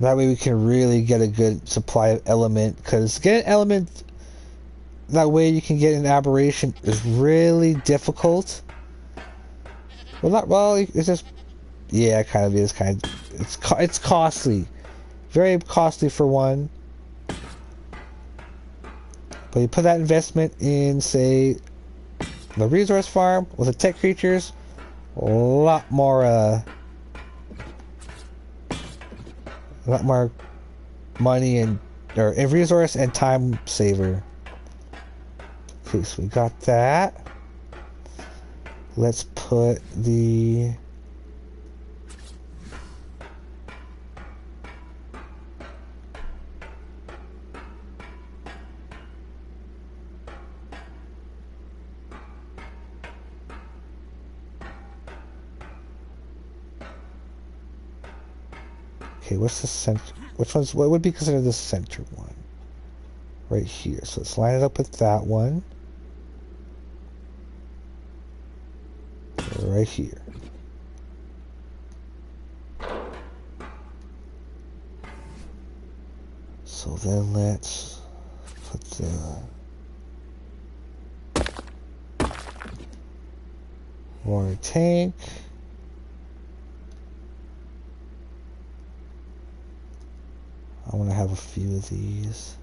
That way we can really get a good supply of element. Because getting element that way you can get an aberration is really difficult. Well, not well. It's just, yeah, it kind of is. It's costly, very costly for one. But you put that investment in, say, the resource farm with the tech creatures, a lot more money and or in resource and time saver. Okay, so we got that. Let's put the okay, what's the center? What would be considered the center one? Right here. So let's line it up with that one. Right here. So then let's put the water tank. I want to have a few of these.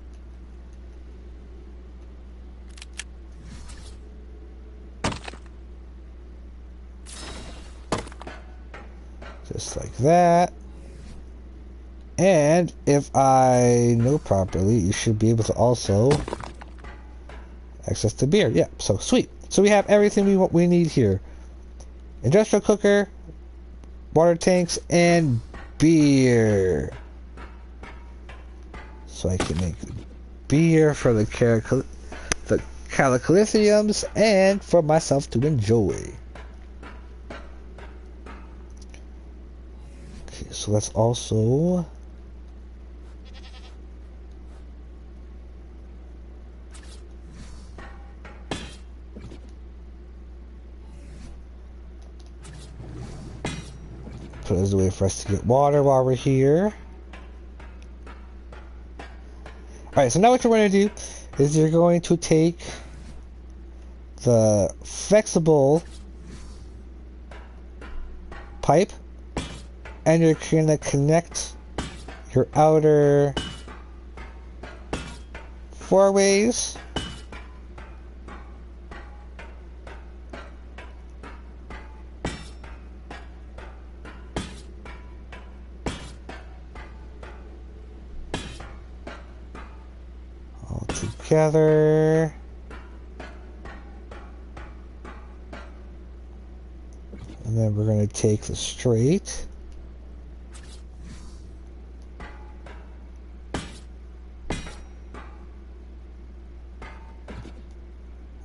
Just like that. And if I know properly, you should be able to also access the beer. Yeah, so sweet. So we have everything we need here. Industrial cooker, water tanks, and beer. So I can make beer for the calicalithiums and for myself to enjoy. Okay, so let's also put it as a way for us to get water while we're here. Alright, so now what you're going to do is you're going to take the flexible pipe and you're going to connect your outer four ways all together. And then we're going to take the straight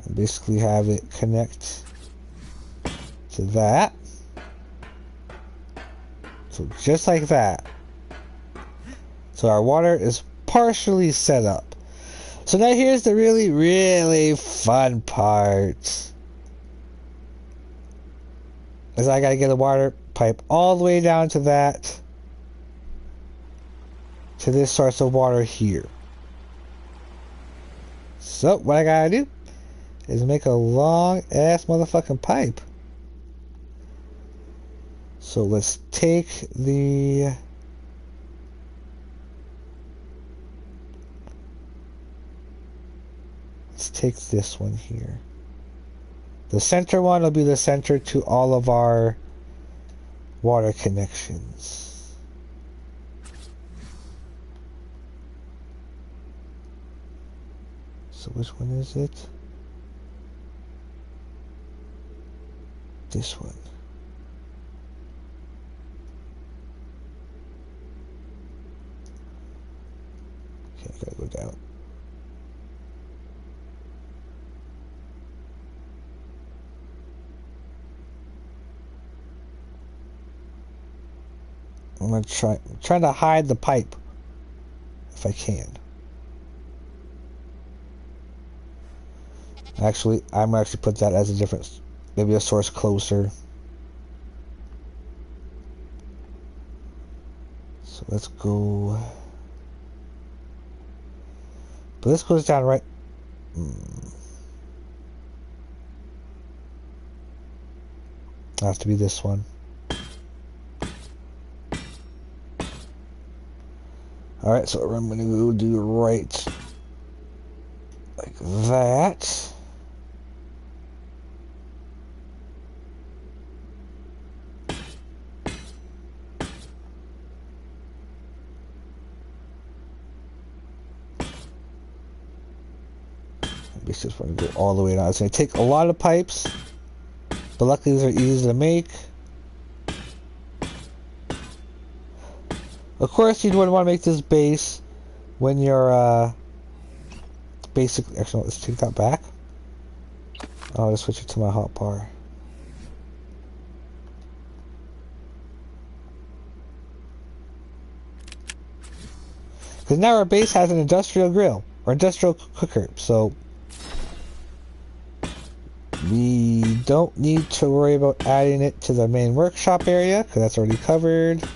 and basically have it connect to that. So just like that. So our water is partially set up. So now here's the really, really fun part. Is I gotta get a water pipe all the way down to that, to this source of water here. So what I gotta do is make a long ass motherfucking pipe. So let's take the... Let's take this one here. The center one will be the center to all of our water connections. So which one is it? This one. Okay, I gotta go down. I'm gonna trying to hide the pipe if I can. Actually, I'm gonna actually put that as a different, maybe a source closer. So let's go. But this goes down right. Has to be this one. Alright, so I'm going to go do right like that. This just want to go all the way down. It's going to take a lot of pipes, but luckily these are easy to make. Of course, you'd want to make this base when you're, basically, actually, let's take that back. I'll just switch it to my hotbar. Because now our base has an industrial grill, or industrial cooker, so we don't need to worry about adding it to the main workshop area, because that's already covered.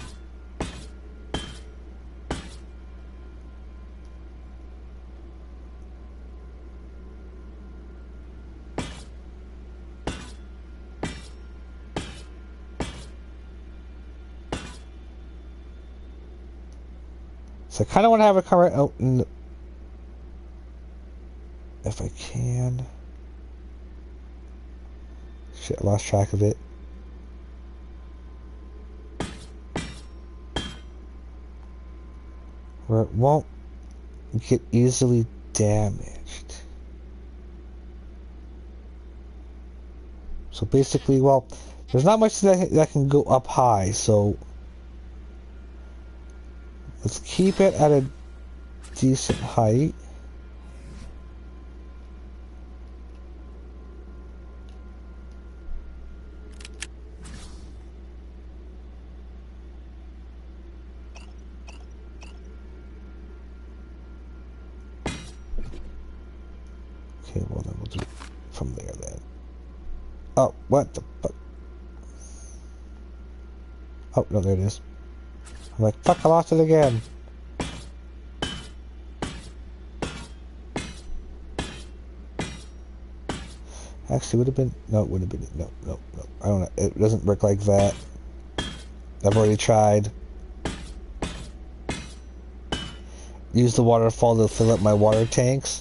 So I kind of want to have it come right out in the, if I can. Shit, I lost track of it. Where it won't get easily damaged. So basically, well, there's not much that can go up high, so let's keep it at a decent height. Okay, well then we'll do it from there then. Oh, what the fuck? Oh, no, there it is. I'm like, fuck, I lost it again. Actually, would have been, no, it would have been, no. I don't know, it doesn't work like that. I've already tried. Use the waterfall to fill up my water tanks.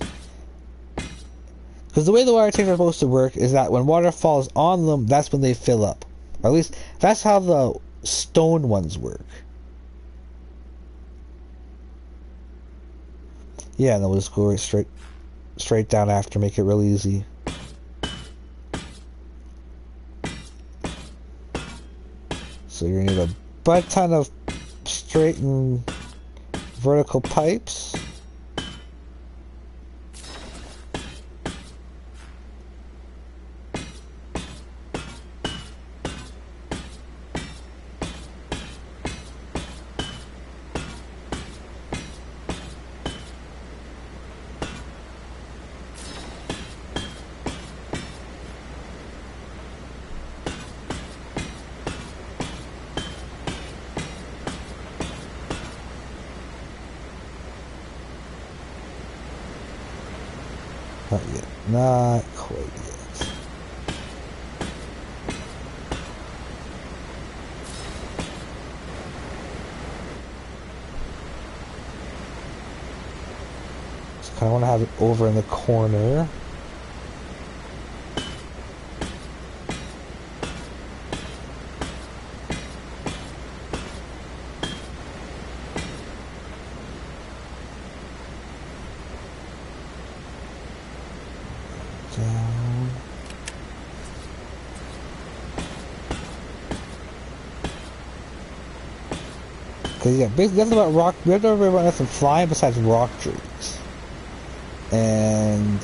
Because the way the water tanks are supposed to work is that when water falls on them, that's when they fill up. Or at least, that's how the stone ones work. Yeah, and then we'll just go right straight down after, make it real easy. So you're gonna need a butt ton of straight and vertical pipes. Not yet. Not quite yet. kind of want to have it over in the corner. Down. Because yeah, basically that's about rock. We have to worry about nothing flying besides rock trees, and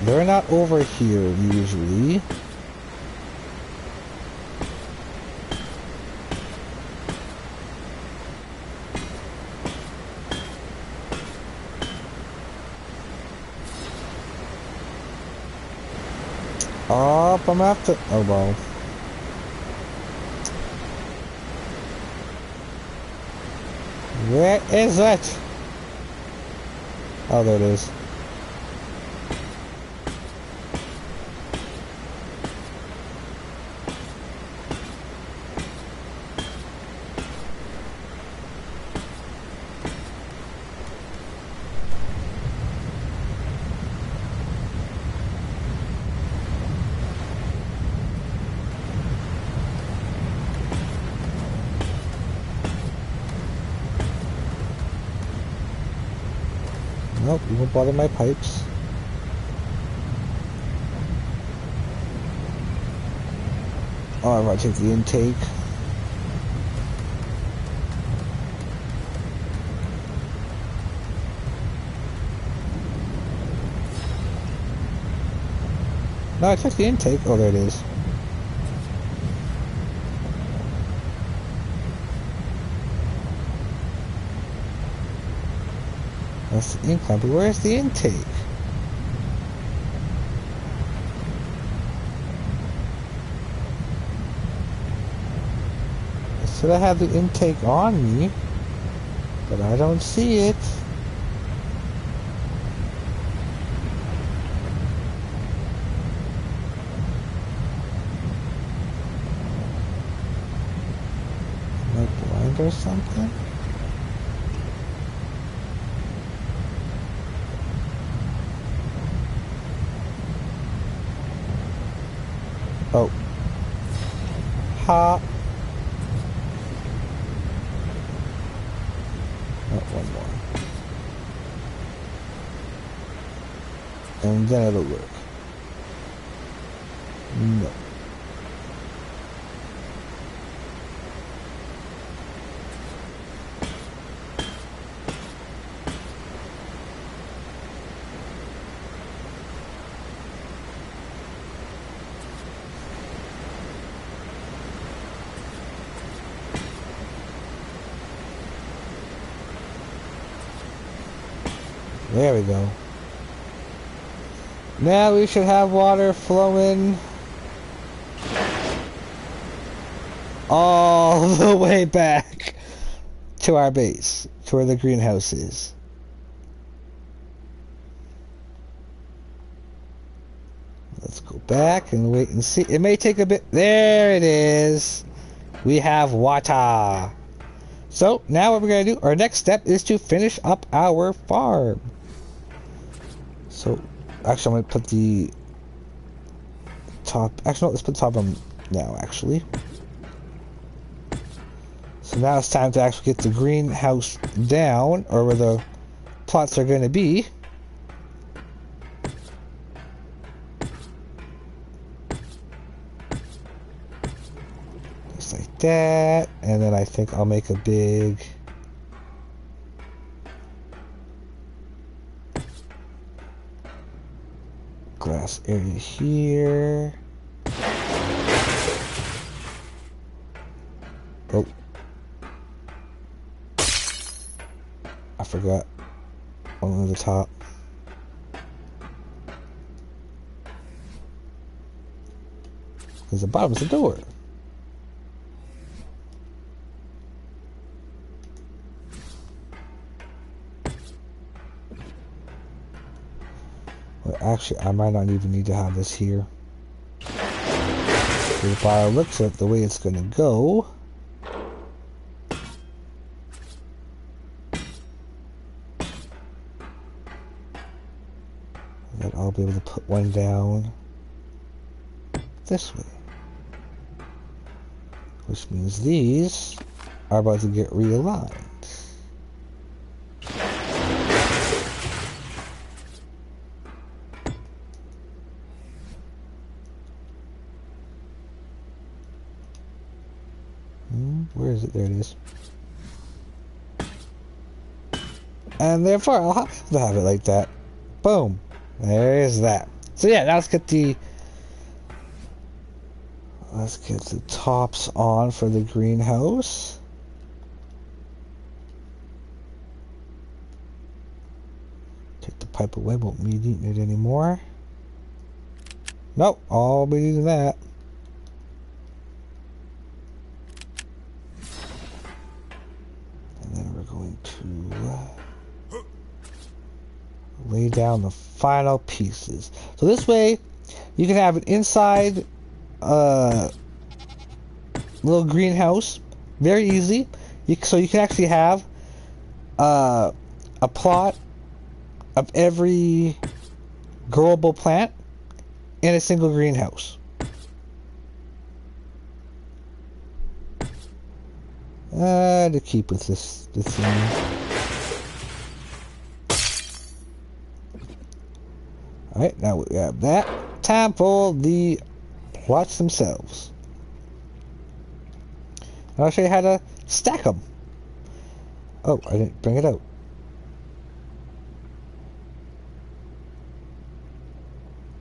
they're not over here usually. Oh, I'm gonna have to. Oh well. Where is it? Oh, there it is. Nope, you won't bother my pipes. Oh, I'm gonna take the intake. No, I took the intake. Oh, there it is. That's the incline, but where's the intake? I said I had the intake on me, but I don't see it. Am I blind or something? Oh. Ha. Oh, one more. And then it'll work. No. There we go. Now we should have water flowing all the way back to our base, to where the greenhouse is. Let's go back and wait and see. It may take a bit. There it is. We have water. So now what we're going to do, our next step is to finish up our farm. So, actually, I'm going to put the top... Actually, no, let's put the top on now, actually. So now it's time to actually get the greenhouse down, or where the plots are going to be. Just like that. And then I think I'll make a big... grass area here. Oh. I forgot. Only the top. Because the bottom's the door. Actually, I might not even need to have this here. If I look at the way it's going to go, Then I'll be able to put one down this way. Which means these are about to get realigned. Where is it? There it is. And therefore, I'll have to have it like that. Boom. There's that. So yeah, now let's get the tops on for the greenhouse. Take the pipe away. Won't be needing it anymore. Nope. I'll be using that. And then we're going to lay down the final pieces. So this way, you can have an inside little greenhouse, very easy. So you can actually have a plot of every growable plant in a single greenhouse. To keep with this thing. Alright, now we have that. Time for the plots themselves. And I'll show you how to stack them. Oh, I didn't bring it out.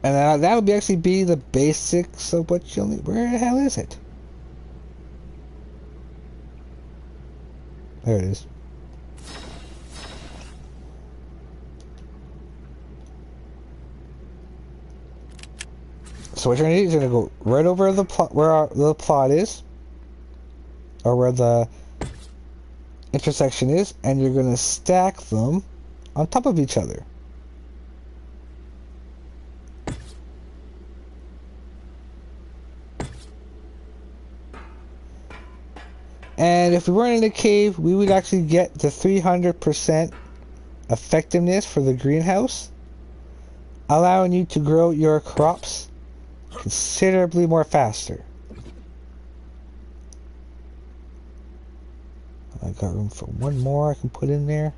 And that would actually be the basics of what you'll need. Where the hell is it? There it is. So what you're gonna do is you're gonna go right over the plot where the plot is, or where the intersection is, and you're gonna stack them on top of each other. And if we weren't in a cave, we would actually get the 300% effectiveness for the greenhouse, allowing you to grow your crops considerably more faster. I got room for one more I can put in there.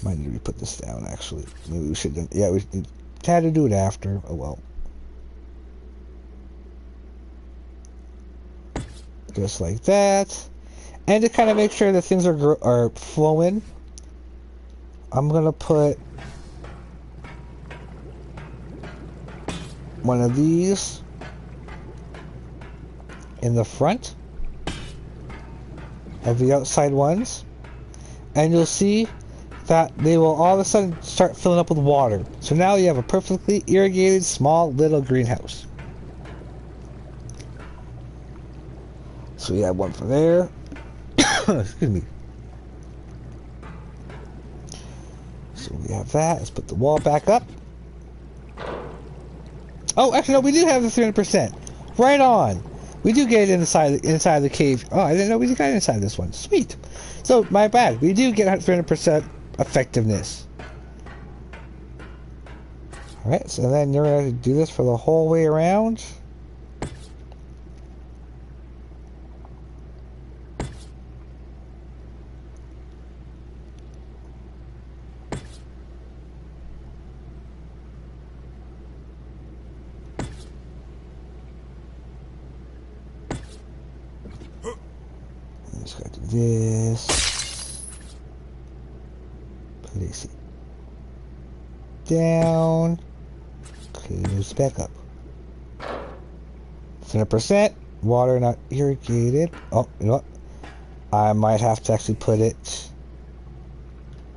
Might need to put this down actually. Maybe we should. Yeah, we had to do it after. Oh well. Just like that. And to kind of make sure that things are flowing, I'm gonna put one of these in the front of the outside ones, and you'll see that they will all of a sudden start filling up with water. So now you have a perfectly irrigated small little greenhouse. So we have one for there. Excuse me. So we have that. Let's put the wall back up. Oh, actually, no, we do have the 300%. Right on. We do get it inside the cave. Oh, I didn't know we got it inside this one. Sweet. So, my bad. We do get 300% effectiveness. Alright, so then you're going to do this for the whole way around. Just gotta do this. Place it down. Close back up. 100%. Water not irrigated. Oh, you know what? I might have to actually put it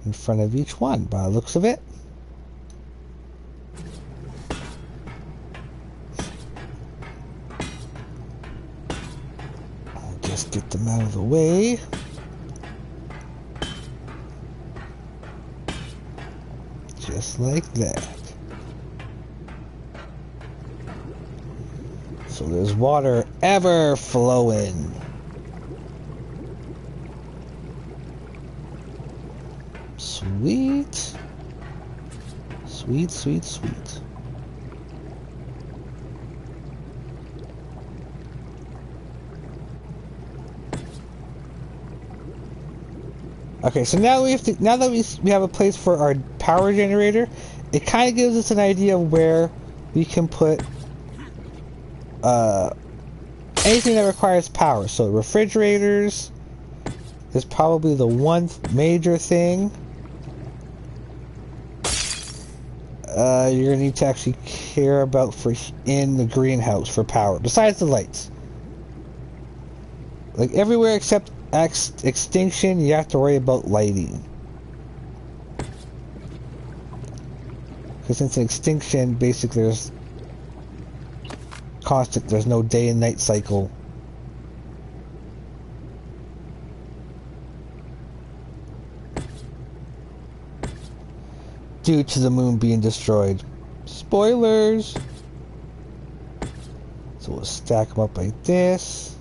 in front of each one by the looks of it. Just get them out of the way. Just like that. So there's water ever flowing. Sweet. Sweet, sweet, sweet. Okay, so now we have a place for our power generator. It kind of gives us an idea of where we can put anything that requires power. So refrigerators is probably the one major thing. You're gonna need to actually care about for in the greenhouse for power, besides the lights. Like everywhere except extinction, you have to worry about lighting. Because since an extinction, basically there's constant, there's no day and night cycle. Due to the moon being destroyed. Spoilers! So we'll stack them up like this.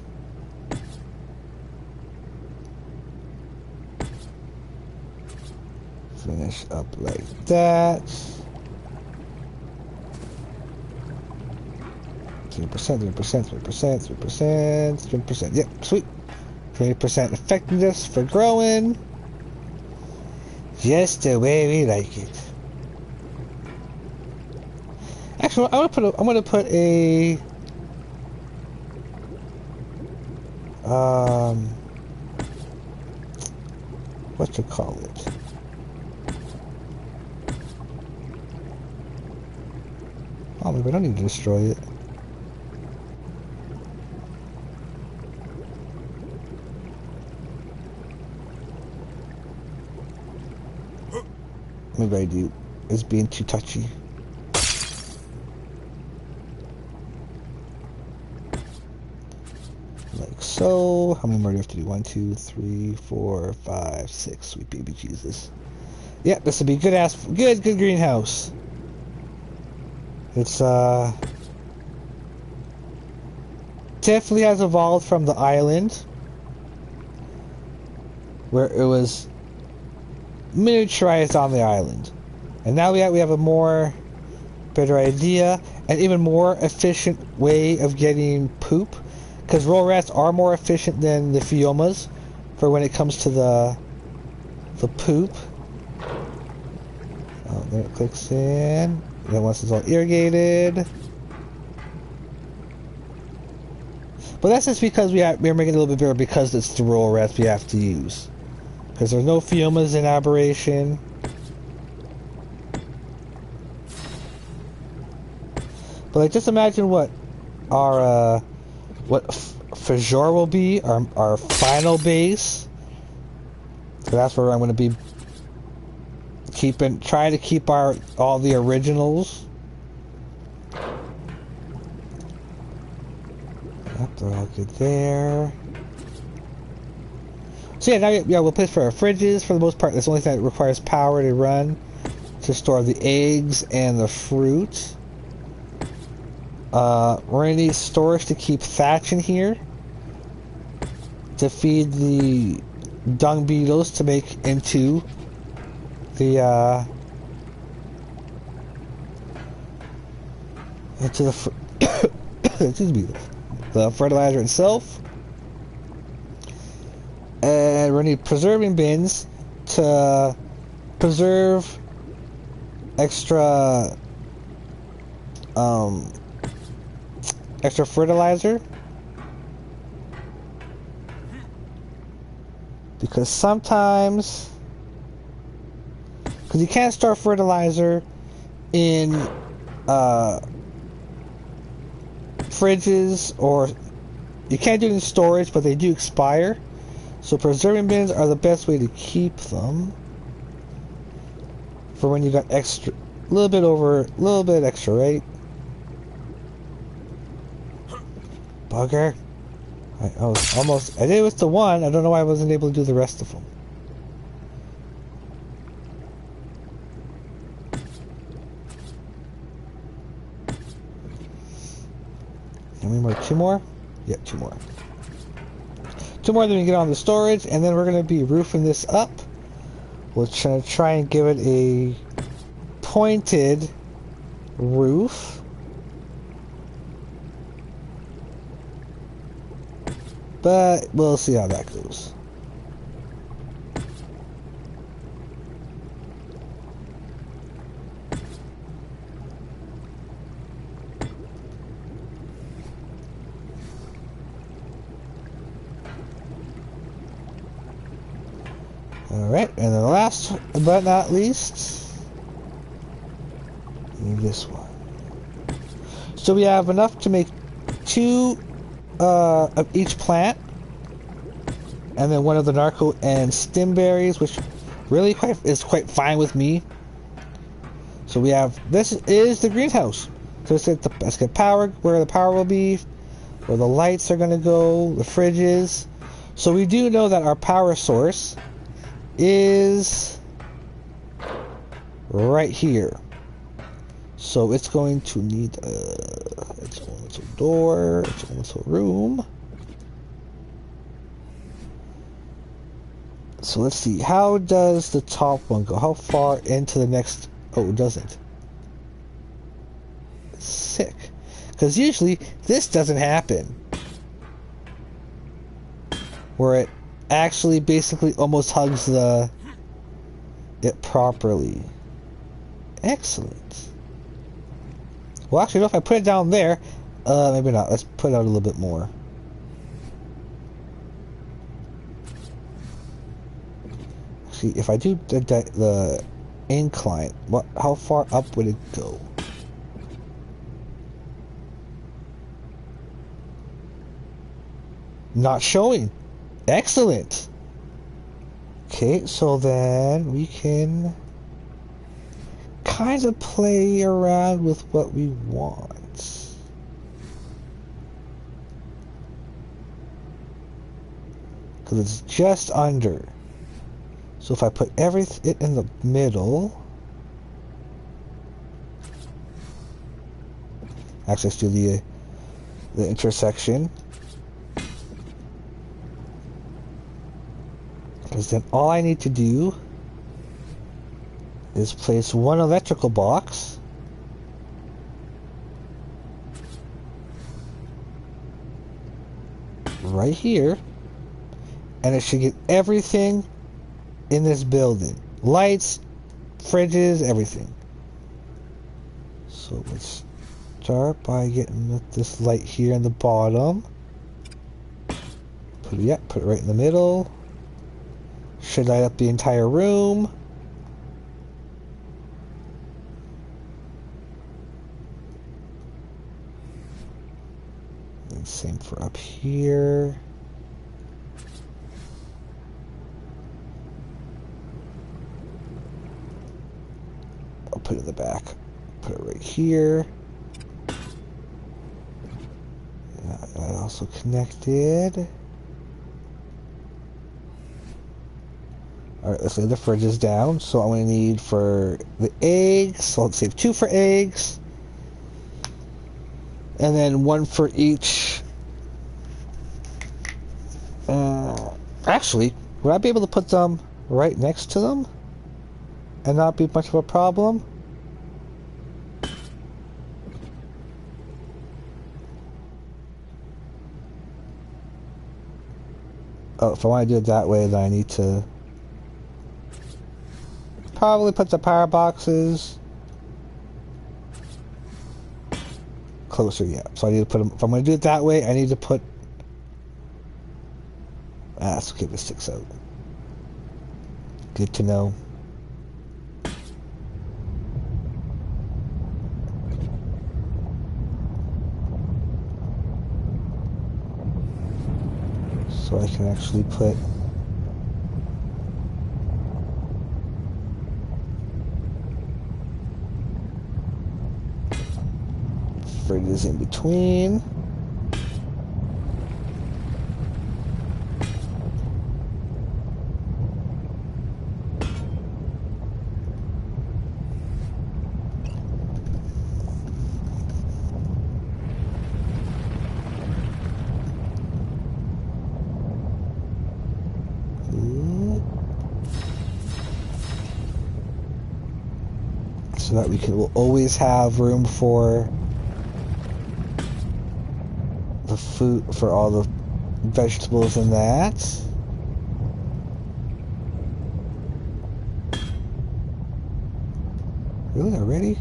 Finish up like that. 3%, 3%, 3%, 3%, 3%. Yep, sweet. 20% effectiveness for growing. Just the way we like it. Actually, I'm gonna put a what you call it? Oh, maybe I don't need to destroy it. Maybe I do. It's being too touchy. Like so. How many more do you have to do? 1, 2, 3, 4, 5, 6. Sweet baby Jesus. Yeah, this would be good greenhouse. It's definitely has evolved from the island where it was miniaturized on the island, and now we have a more better idea and even more efficient way of getting poop, because roll rats are more efficient than the Fiomas for when it comes to the poop. Oh, there it clicks in. Then once it's all irrigated. But that's just because we're making it a little bit better because it's the roll rats we have to use. Because there's no Fiomas in Aberration. But like, just imagine what our Fajor will be, our final base. So that's where I'm going to be try to keep all the originals. Yep, they're all good there. So yeah, now we'll place for our fridges. For the most part, that's the only thing that requires power to run, to store the eggs and the fruit. We're gonna need storage to keep thatch in here, to feed the dung beetles to make into the excuse me, the fertilizer itself. And we need preserving bins to preserve extra fertilizer, because sometimes you can't store fertilizer in fridges, or you can't do it in storage, but they do expire. So preserving bins are the best way to keep them for when you got extra, a little bit extra, right? Bugger. I did it with the one. I don't know why I wasn't able to do the rest of them. How many more? 2 more? Yeah, 2 more. 2 more, then we get on the storage, and then we're going to be roofing this up We'll try and give it a pointed roof. But we'll see how that goes. Alright, and then last but not least, this one. So we have enough to make 2 of each plant, and then 1 of the narco and stim berries, which really is quite fine with me. So we have, this is the greenhouse. So let's get power, where the power will be, where the lights are going to go, the fridges. So we do know that our power source is right here. So it's going to need its own little door, its own little room. So let's see, how does the top one go? How far into the next? Oh, it doesn't. Sick. Because usually this doesn't happen, where it actually basically almost hugs it properly. Excellent. Well, actually, if I put it down there, maybe not. Let's put it out a little bit more. See, if I do the incline, how far up would it go? Not showing. Excellent. Okay, so then we can kind of play around with what we want. Because it's just under. So if I put everything in the middle, actually let's do the intersection. Because then all I need to do is place 1 electrical box right here, and it should get everything in this building. Lights, fridges, everything. So let's start by getting this light here in the bottom. Put it right in the middle. Should light up the entire room. And same for up here. I'll put it in the back. Put it right here. That also connected. Alright, let's lay the fridges down. So I'm going to need for the eggs, so let's save 2 for eggs. And then 1 for each. Actually, would I be able to put them right next to them and not be much of a problem? Oh, if I want to do it that way, then I need to probably put the power boxes closer, yeah. So I need to put them, if I'm going to do it that way, I need to put, that's okay, this sticks out. Good to know. So I can actually put fridges in between. so that we'll always have room for the food, for all the vegetables in that. Really, already?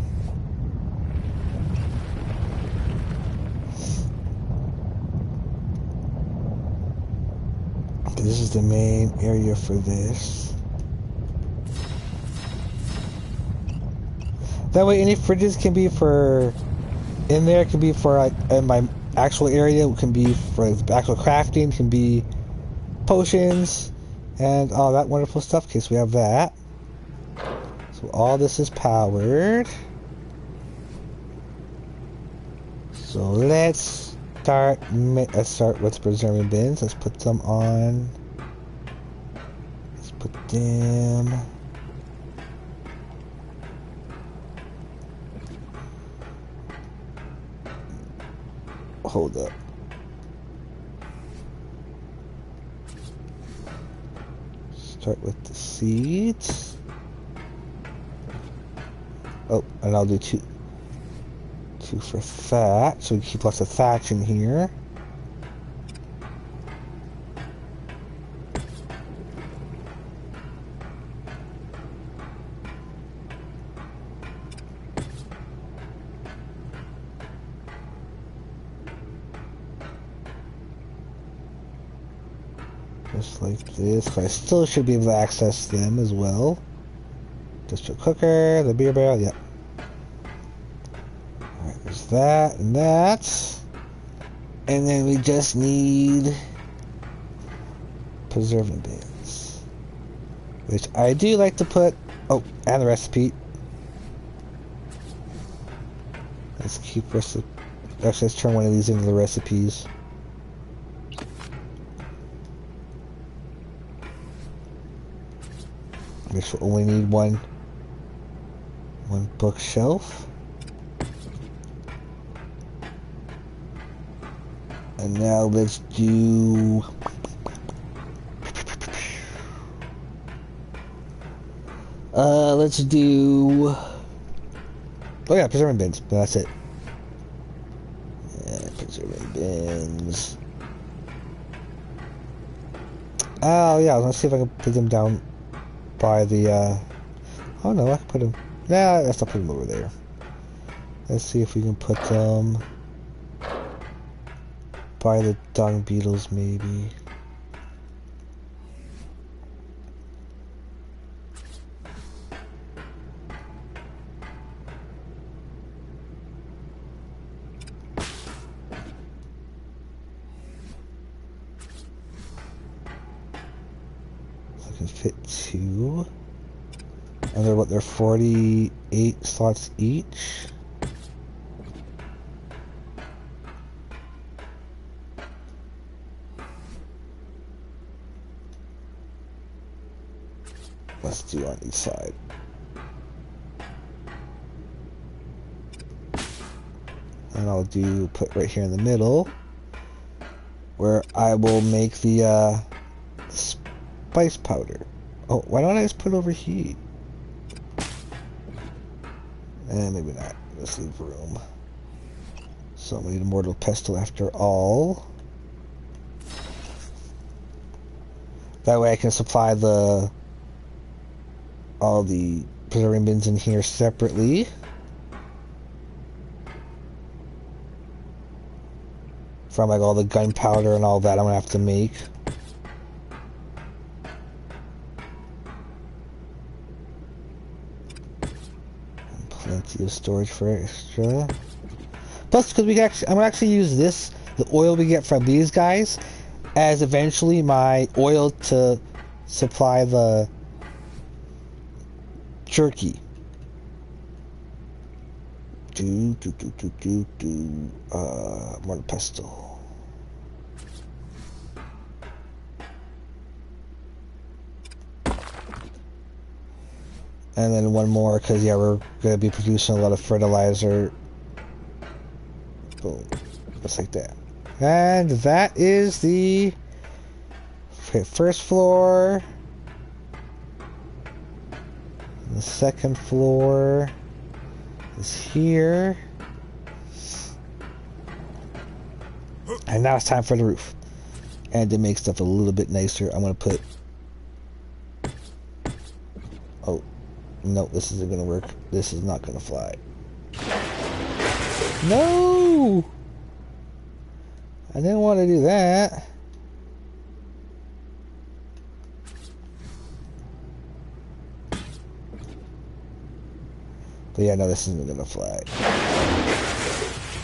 This is the main area for this. That way any fridges can be for, in there can be for like, in my actual area, it can be for actual crafting, can be potions, and all that wonderful stuff, in case we have that. So all this is powered. So let's start with preserving bins. Let's put them on. Let's put them. Hold up. Start with the seeds. Oh, and I'll do two for thatch, so we keep lots of thatch in here. Just like this. I still should be able to access them as well. District cooker, the beer barrel, yep. Alright, there's that and that. And then we just need preserving bins. Which I do like to put, oh, and the recipe. Let's keep recipe. Actually, let's turn one of these into the recipes. Which will only need one bookshelf. And now let's do oh yeah, preserving bins, but that's it. Yeah, preserving bins. Oh yeah, I was gonna see if I can put them down by the oh no, I can put them, nah, let's not put them over there. Let's see if we can put them by the dung beetles, maybe. So I can fit two. And they're what, they're 48 slots each. Let's do on each side. And I'll put right here in the middle, where I will make the spice powder. Oh, why don't I just put it over here? Maybe not. Let's leave room. So we need a mortal pestle after all. That way I can supply all the preserving bins in here separately. From like all the gunpowder and all that I'm gonna have to make. And plenty of storage for extra. Plus, because I'm gonna actually use this, the oil we get from these guys, as eventually my oil to supply the jerky. Mortar pestle. And then one more, because yeah, we're gonna be producing a lot of fertilizer. Boom, just like that. And that is the first floor. The second floor. is here. And now it's time for the roof. And to make stuff a little bit nicer, I'm going to put... Oh, no, this isn't going to work. This is not going to fly. No! I didn't want to do that. But yeah, no, this isn't going to fly.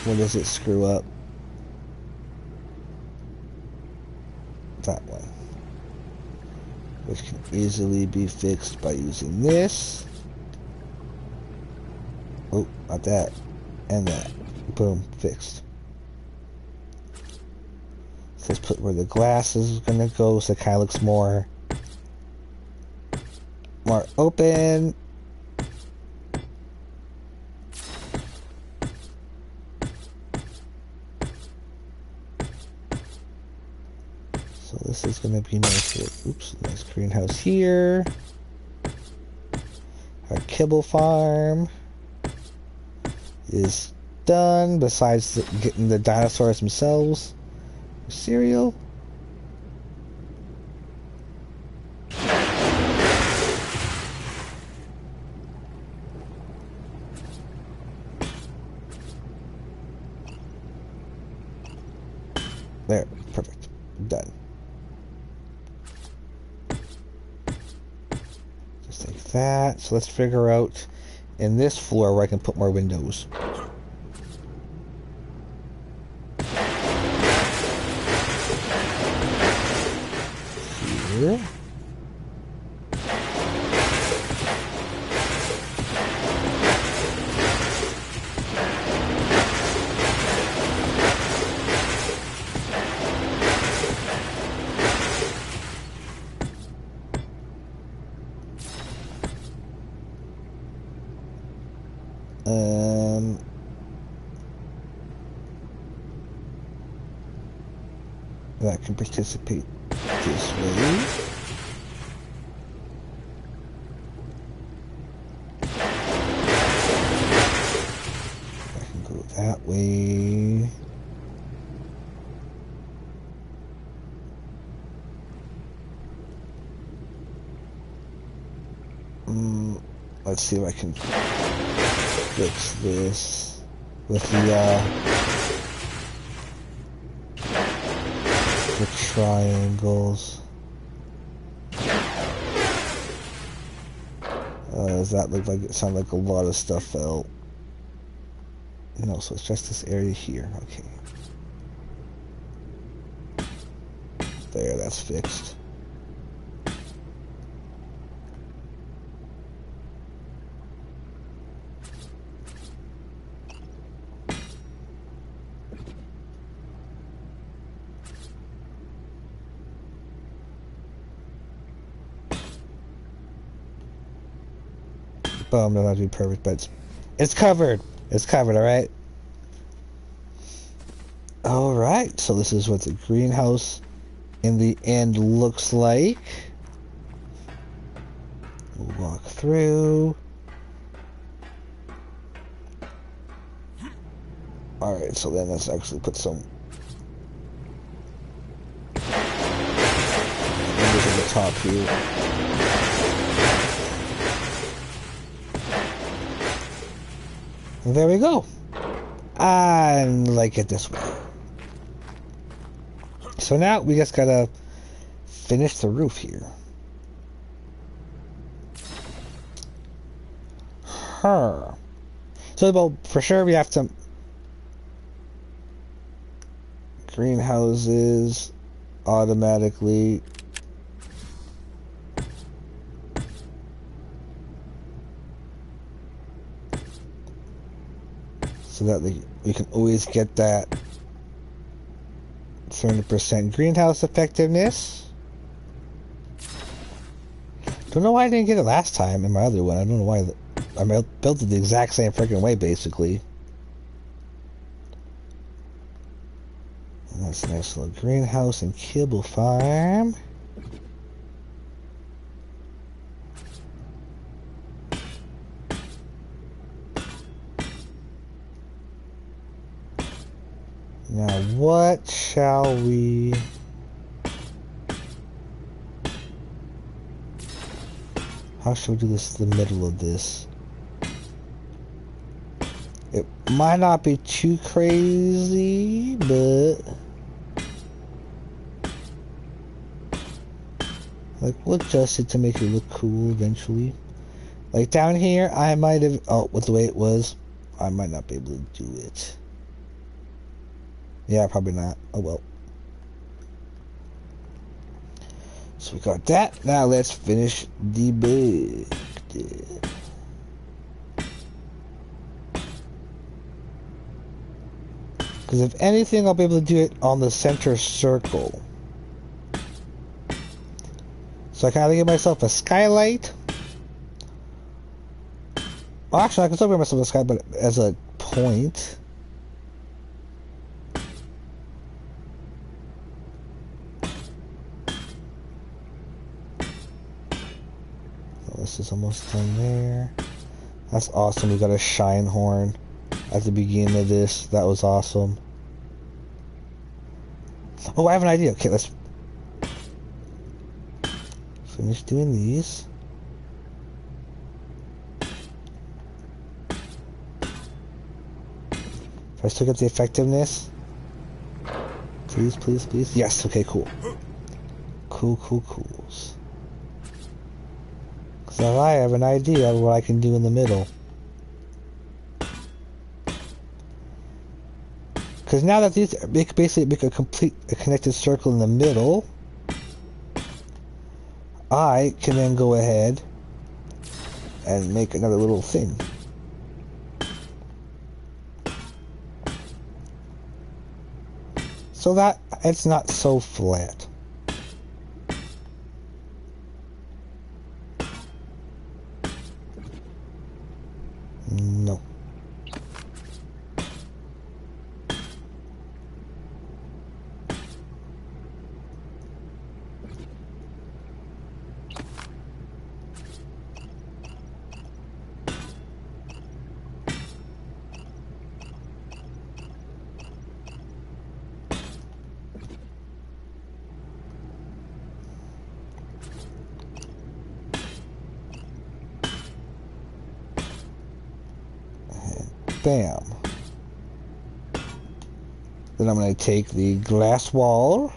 What does it screw up? That one. Which can easily be fixed by using this. Oh, not that. And that. Boom, fixed. So let's put where the glass is going to go so it kind of looks more open. So this is going to be nice. Oops, nice greenhouse here. Our kibble farm is done, besides getting the dinosaurs themselves cereal. There, perfect, done. Just like that. So let's figure out in this floor where I can put more windows. Here. That can participate this way. I can go that way. Let's see if I can fix this with the triangles. Does that look like it sounds like a lot of stuff fell? No, so it's just this area here. Okay. There, that's fixed. Boom, don't have to be perfect, but it's covered. It's covered, alright? Alright, so this is what the greenhouse in the end looks like. We'll walk through. Alright, so then let's actually put some windows on the top here. There we go. I like it this way. So now we just gotta finish the roof here. So well, for sure we have to greenhouses automatically. So that we can always get that 30% greenhouse effectiveness. Don't know why I didn't get it last time in my other one. I don't know why. I built it the exact same freaking way, basically. And that's a nice little greenhouse and kibble farm. Now, what shall we... How should we do this in the middle of this? It might not be too crazy, but... Like, we'll adjust it to make it look cool eventually. Like, down here, I might have... Oh, with the way it was, I might not be able to do it. Yeah, probably not. Oh, well. So we got that. Now let's finish the bed. Because if anything, I'll be able to do it on the center circle. So I can either give myself a skylight. Well, actually, I can still give myself a skylight, but as a point. This is almost done there. That's awesome. We got a shine horn at the beginning of this. That was awesome. Oh, I have an idea. Okay, let's finish doing these. If I still get the effectiveness. Please, please, please. Yes, okay, cool. Cool. So I have an idea of what I can do in the middle. Because now that these basically make a connected circle in the middle, I can then go ahead and make another little thing. So that it's not so flat. No. Bam. Then I'm going to take the glass wall.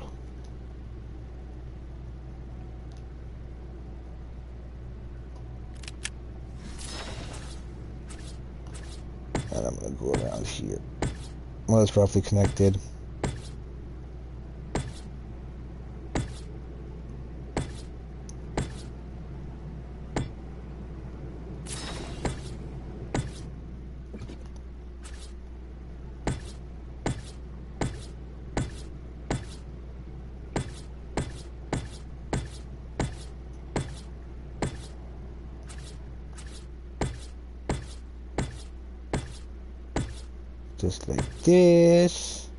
And I'm going to go around here. Well, it's roughly connected. Just like this.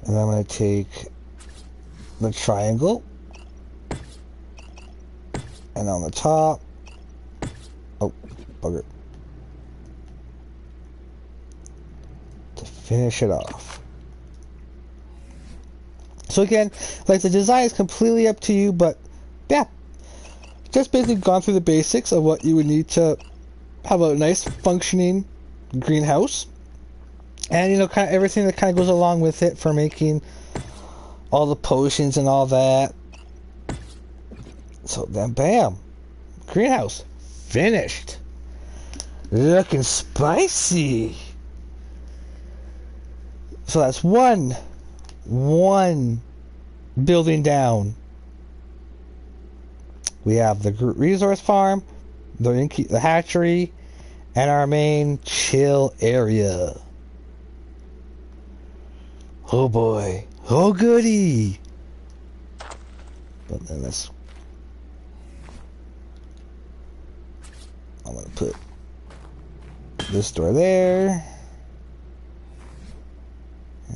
And I'm going to take the triangle. And on the top. Oh, bugger. To finish it off. So again, like the design is completely up to you, but yeah. Just basically gone through the basics of what you would need to have a nice functioning greenhouse, and you know, kind of everything that kind of goes along with it for making all the potions and all that. So then, bam, greenhouse finished, looking spicy. So that's one building down. We have the resource farm, the hatchery, and our main chill area. Oh boy. Oh goody. But then I'm going to put this door there.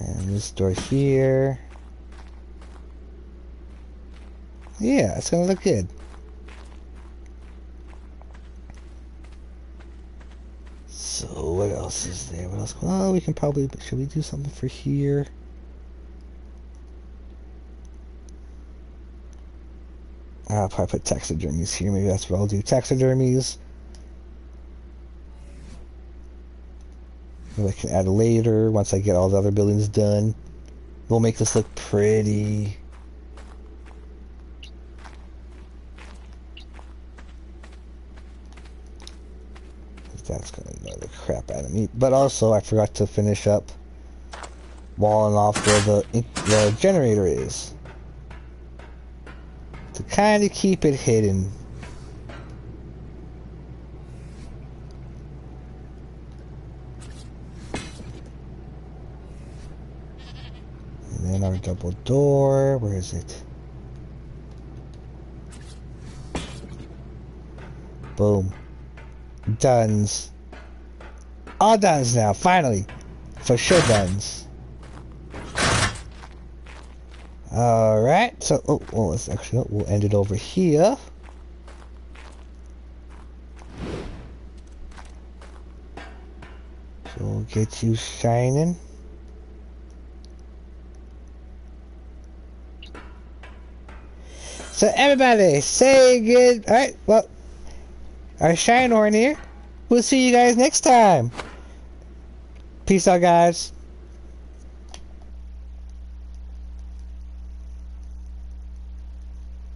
And this door here. Yeah, it's going to look good. So what else is there? What else? Oh, we can probably... Should we do something for here? I'll probably put taxidermies here. Maybe that's what I'll do. Taxidermies. Maybe I can add later once I get all the other buildings done. We'll make this look pretty. That's going to annoy the crap out of me. But also, I forgot to finish up walling off where the generator is. To kind of keep it hidden. And then our double door. Where is it? Boom. Done's. All done's now, finally. For sure done's. Alright, so, let's actually, we'll end it over here. So we'll get you shining. So everybody, say good, alright, well, our Shine Horn here. We'll see you guys next time. Peace out, guys.